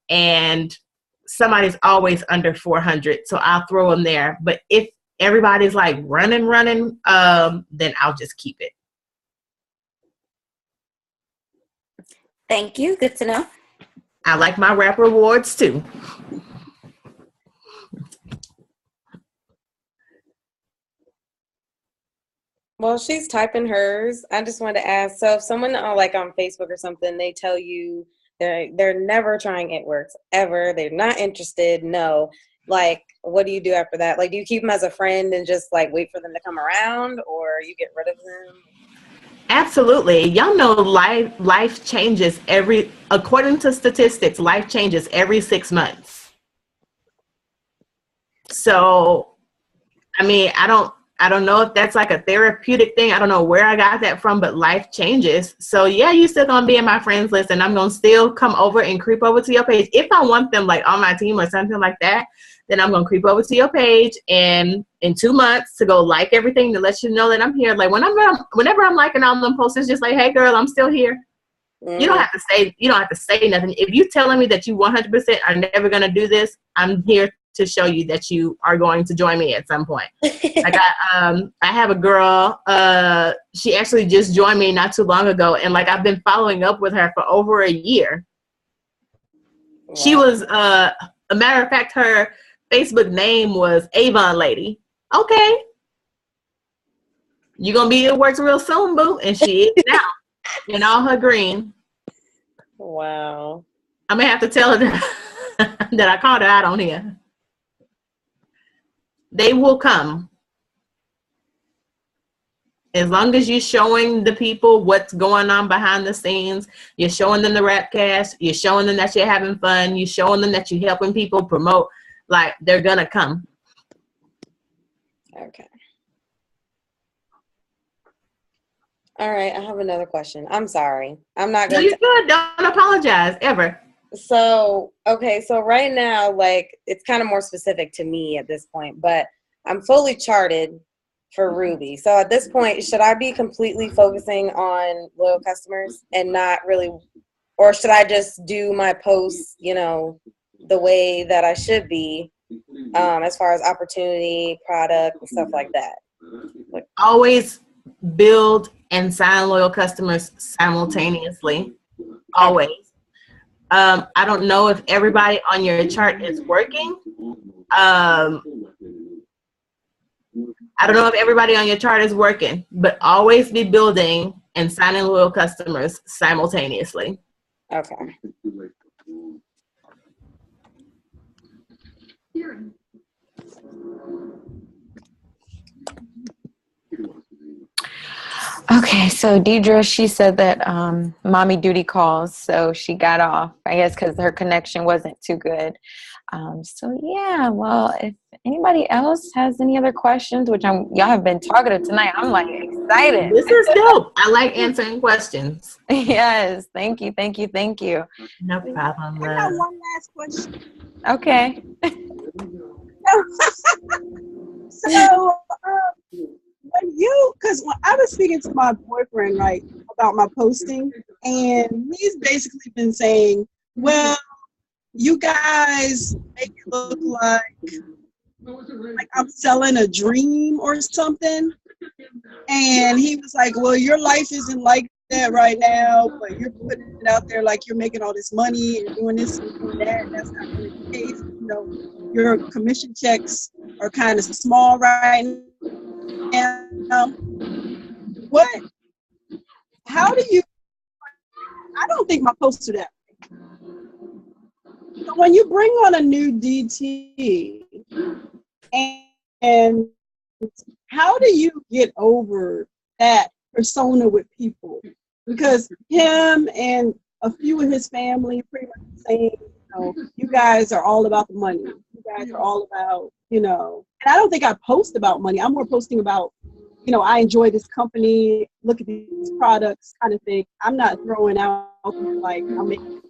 and somebody's always under 400, so I'll throw them there. But if everybody's like running, then I'll just keep it. Thank you. Good to know. I like my wrap rewards too. Well, she's typing hers. I just wanted to ask, so if someone like on Facebook or something, they tell you they're never trying It Works ever, they're not interested, no. Like, what do you do after that? Like, do you keep them as a friend and just like wait for them to come around, or you get rid of them? Absolutely. Y'all know life changes according to statistics, life changes every 6 months. So, I mean, I don't know if that's like a therapeutic thing. I don't know where I got that from, but life changes. So yeah, you still gonna be in my friends list, and I'm gonna still come over and creep over to your page. If I want them like on my team or something like that, then I'm gonna creep over to your page and in 2 months to go like everything to let you know that I'm here. Like whenever I'm liking all them posts, it's just like, hey girl, I'm still here. You don't have to say nothing. If you telling me that you 100% are never gonna do this, I'm here to show you that you are going to join me at some point. Like I have a girl, she actually just joined me not too long ago, and like I've been following up with her for over a year. Wow. She was a matter of fact, her Facebook name was Avon Lady. Okay. You're gonna be at work real soon, boo. And she is now in all her green. Wow. I'm gonna have to tell her that I called her out on here. They will come. As long as you're showing the people what's going on behind the scenes, you're showing them the Rapcast, you're showing them that you're having fun, you're showing them that you're helping people promote, like they're gonna come. Okay. All right, I have another question. I'm sorry. I'm not gonna. You're good. Don't apologize ever. So, okay, so right now, like, it's kind of more specific to me at this point, but I'm fully charted for Ruby. So at this point, should I be completely focusing on loyal customers and not really, or should I just do my posts, you know, the way that I should be, as far as opportunity, product, and stuff like that? Like, always build and sign loyal customers simultaneously. Always. I don't know if everybody on your chart is working. I don't know if everybody on your chart is working, but always be building and signing loyal customers simultaneously. Okay. Okay, so Deidra, she said that mommy duty calls, so she got off, I guess, because her connection wasn't too good. So yeah, well, if anybody else has any other questions, which y'all have been talkative tonight, I'm like excited. This is dope. I like answering questions. Yes, thank you. No problem. I got one last question. Okay. So, because when I was speaking to my boyfriend, right, about my posting, and he's basically been saying, well, you guys make it look like I'm selling a dream or something. And he was like, well, your life isn't like that right now, but you're putting it out there like you're making all this money and doing this and doing that, and that's not really the case. You know, your commission checks are kind of small right now. How do you, I don't think my posts are that way. So when you bring on a new DT and how do you get over that persona with people? Because him and a few of his family pretty much saying, you guys are all about the money. You guys are all about, and I don't think I post about money. I'm more posting about, I enjoy this company, look at these products kind of thing. I'm not throwing out like I'm making.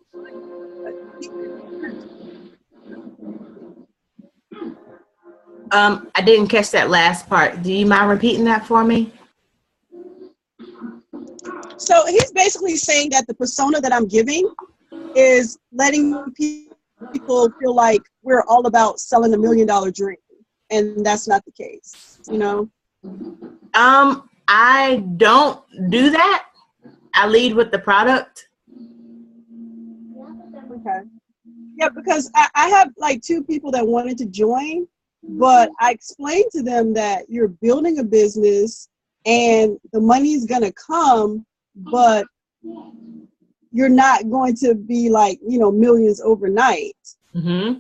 I didn't catch that last part. Do you mind repeating that for me? So he's basically saying that the persona that I'm giving is letting people feel like we're all about selling $1 million dream, and that's not the case, I don't do that. I lead with the product. Okay. Yeah, because I have like 2 people that wanted to join, but I explained to them that you're building a business and the money's gonna come, but you're not going to be like, millions overnight. Mm-hmm.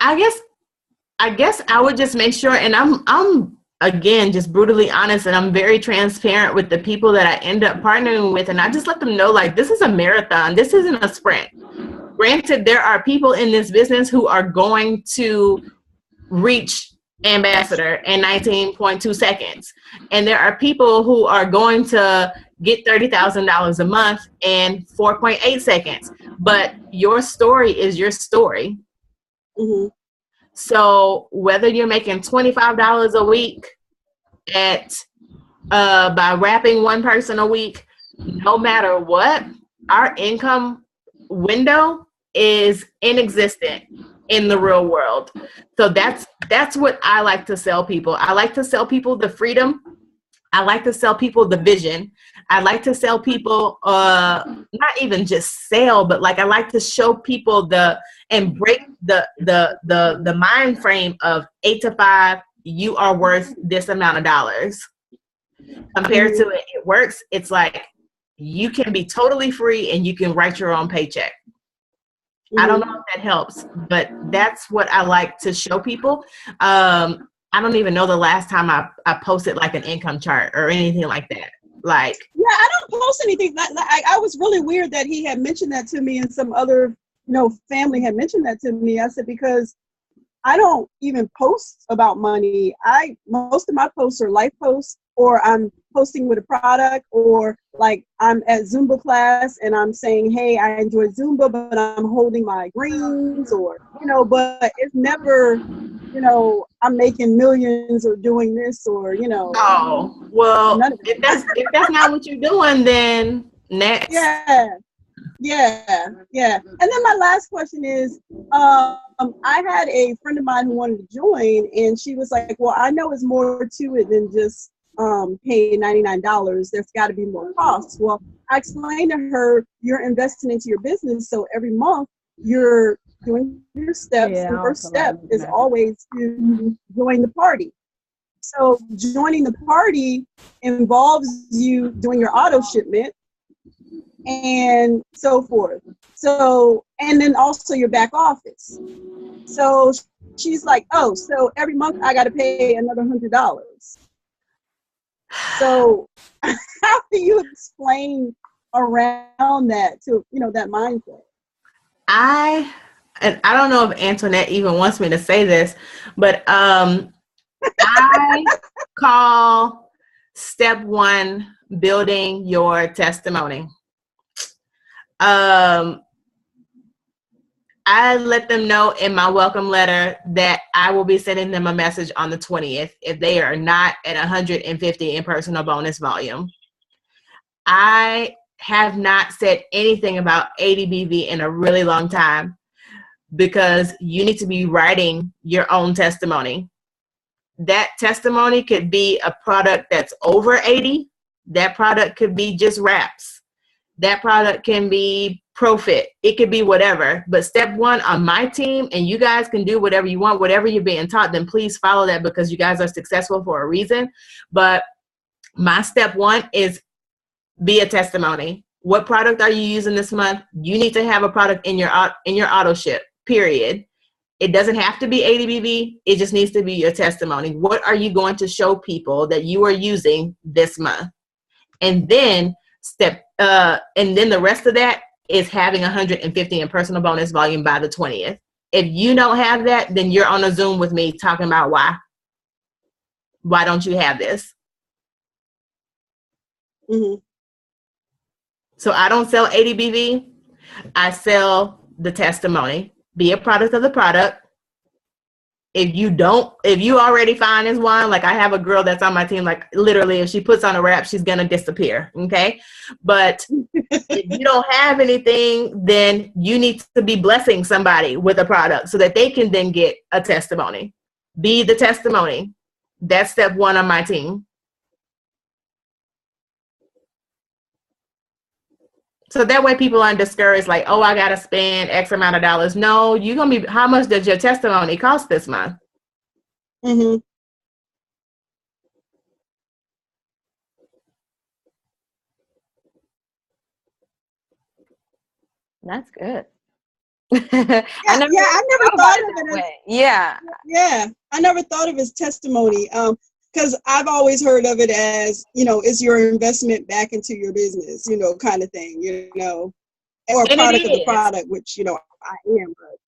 I guess I would just make sure, and I'm again just brutally honest, and I'm very transparent with the people that I end up partnering with, and I just let them know, like, this is a marathon. This isn't a sprint. Granted, there are people in this business who are going to reach ambassador in 19.2 seconds. And there are people who are going to get $30,000 a month in 4.8 seconds. But your story is your story. Mm-hmm. So whether you're making $25 a week by wrapping one person a week, no matter what, our income window is inexistent in the real world. So that's what I like to sell people. I like to sell people the freedom. I like to sell people the vision. I like to sell people not even just sell, but like I like to show people and break the mind frame of 8 to 5. You are worth this amount of dollars. Compared to it works. It's like you can be totally free and you can write your own paycheck. I don't know if that helps, but that's what I like to show people. I don't even know the last time I posted like an income chart or anything like that. Like, yeah, I don't post anything. I was really weird that he had mentioned that to me, and some other, family had mentioned that to me. I said, because I don't even post about money. Most of my posts are life posts, or I'm posting with a product, or like I'm at Zumba class and I'm saying, hey, I enjoy Zumba, but I'm holding my greens, or, but it's never, I'm making millions or doing this, or, Oh, well, if that's not what you're doing, then next. Yeah. And then my last question is, I had a friend of mine who wanted to join, and she was like, well, I know it's more to it than just paying $99. There's got to be more costs. Well, I explained to her, you're investing into your business, so every month you're doing your steps. The first step is always to join the party. So joining the party involves you doing your auto shipment and so forth. So, and then also your back office. So she's like, oh, so every month I got to pay another $100. So how do you explain around that to, that mindset? I don't know if Antoinette even wants me to say this, but I call step 1 building your testimony. I let them know in my welcome letter that I will be sending them a message on the 20th if they are not at 150 in personal bonus volume. I have not said anything about ADBV in a really long time, because you need to be writing your own testimony. That testimony could be a product that's over 80. That product could be just wraps. That product can be Profit. It could be whatever. But step 1 on my team, and you guys can do whatever you want, whatever you're being taught, then please follow that, because you guys are successful for a reason. But my step 1 is be a testimony. What product are you using this month? You need to have a product in your auto ship, period. It doesn't have to be ADBV. It just needs to be your testimony. What are you going to show people that you are using this month? And then the rest of that is having 150 in personal bonus volume by the 20th. If you don't have that, then you're on a Zoom with me talking about why. Why don't you have this? Mm-hmm. So I don't sell ADBV. I sell the testimony. Be a product of the product. If you already find this wine, like I have a girl that's on my team, like literally if she puts on a wrap, she's going to disappear. Okay. But if you don't have anything, then you need to be blessing somebody with a product so that they can then get a testimony. Be the testimony. That's step 1 on my team. So that way people aren't discouraged, like, oh, I got to spend X amount of dollars. No, you're going to be, how much does your testimony cost this month? Mm-hmm. That's good. I never thought of it way. Yeah. Yeah, I never thought of it as testimony. Because I've always heard of it as, it's your investment back into your business, kind of thing, or a product of the product, which, I am. But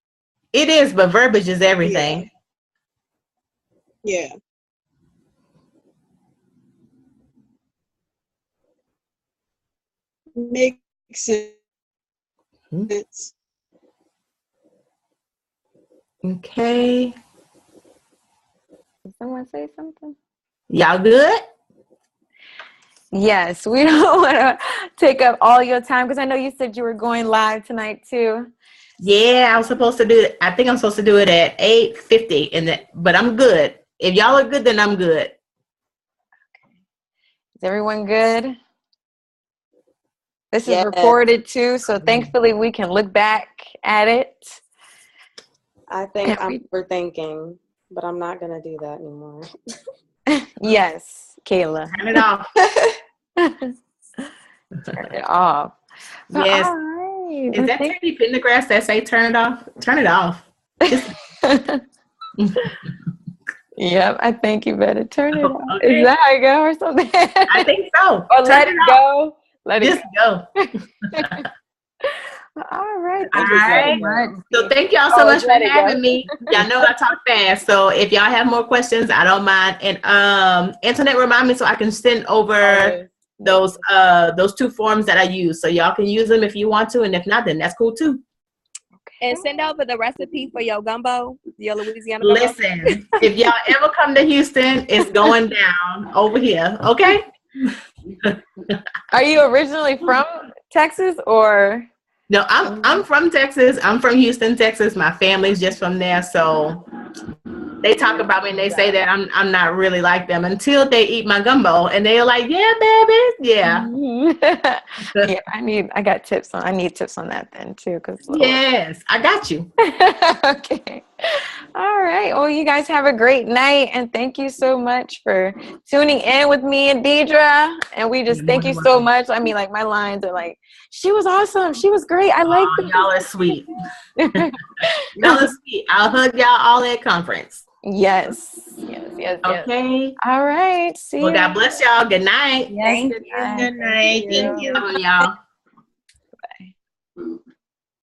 it is, but verbiage is everything. Yeah. Makes sense. Okay. Did someone say something? Y'all good? Yes, we don't want to take up all your time because I know you said you were going live tonight too. Yeah, I was supposed to do it. I think I'm supposed to do it at 8:50, but I'm good. If y'all are good, then I'm good. Okay. Is everyone good? This is recorded too, so thankfully we can look back at it. I think I'm overthinking, but I'm not going to do that anymore. Yes, Kayla. Turn it off. Turn it off. Yes. All right. Is that Teddy Pendergrass that say turn it off? Turn it off. Yep, I think you better turn it off. Okay. Is that how it go or something? I think so. Or let it go. Let it go. All right. All right. So thank y'all so much for having me. Y'all know I talk fast. So if y'all have more questions, I don't mind. And Internet, remind me so I can send over those 2 forms that I use. So y'all can use them if you want to. And if not, then that's cool too. And send over the recipe for your gumbo, your Louisiana gumbo. Listen, if y'all ever come to Houston, it's going down over here. Okay? Are you originally from Texas or? No, I'm from Texas. I'm from Houston, Texas. My family's just from there. So they talk about me and they say that I'm not really like them until they eat my gumbo and they're like, yeah, baby. Yeah. Yeah, I need tips on that then too. Yes, I got you. Okay. All right. Well, you guys have a great night and thank you so much for tuning in with me and Deidra. And we just thank you so much. I mean, like my lines are like, she was awesome. She was great. I like y'all are sweet. Y'all are sweet. I'll hug y'all all at conference. Yes. Okay. All right. See you. Well, God bless y'all. Good night. Yes, Good night. Thank you. Y'all. Bye.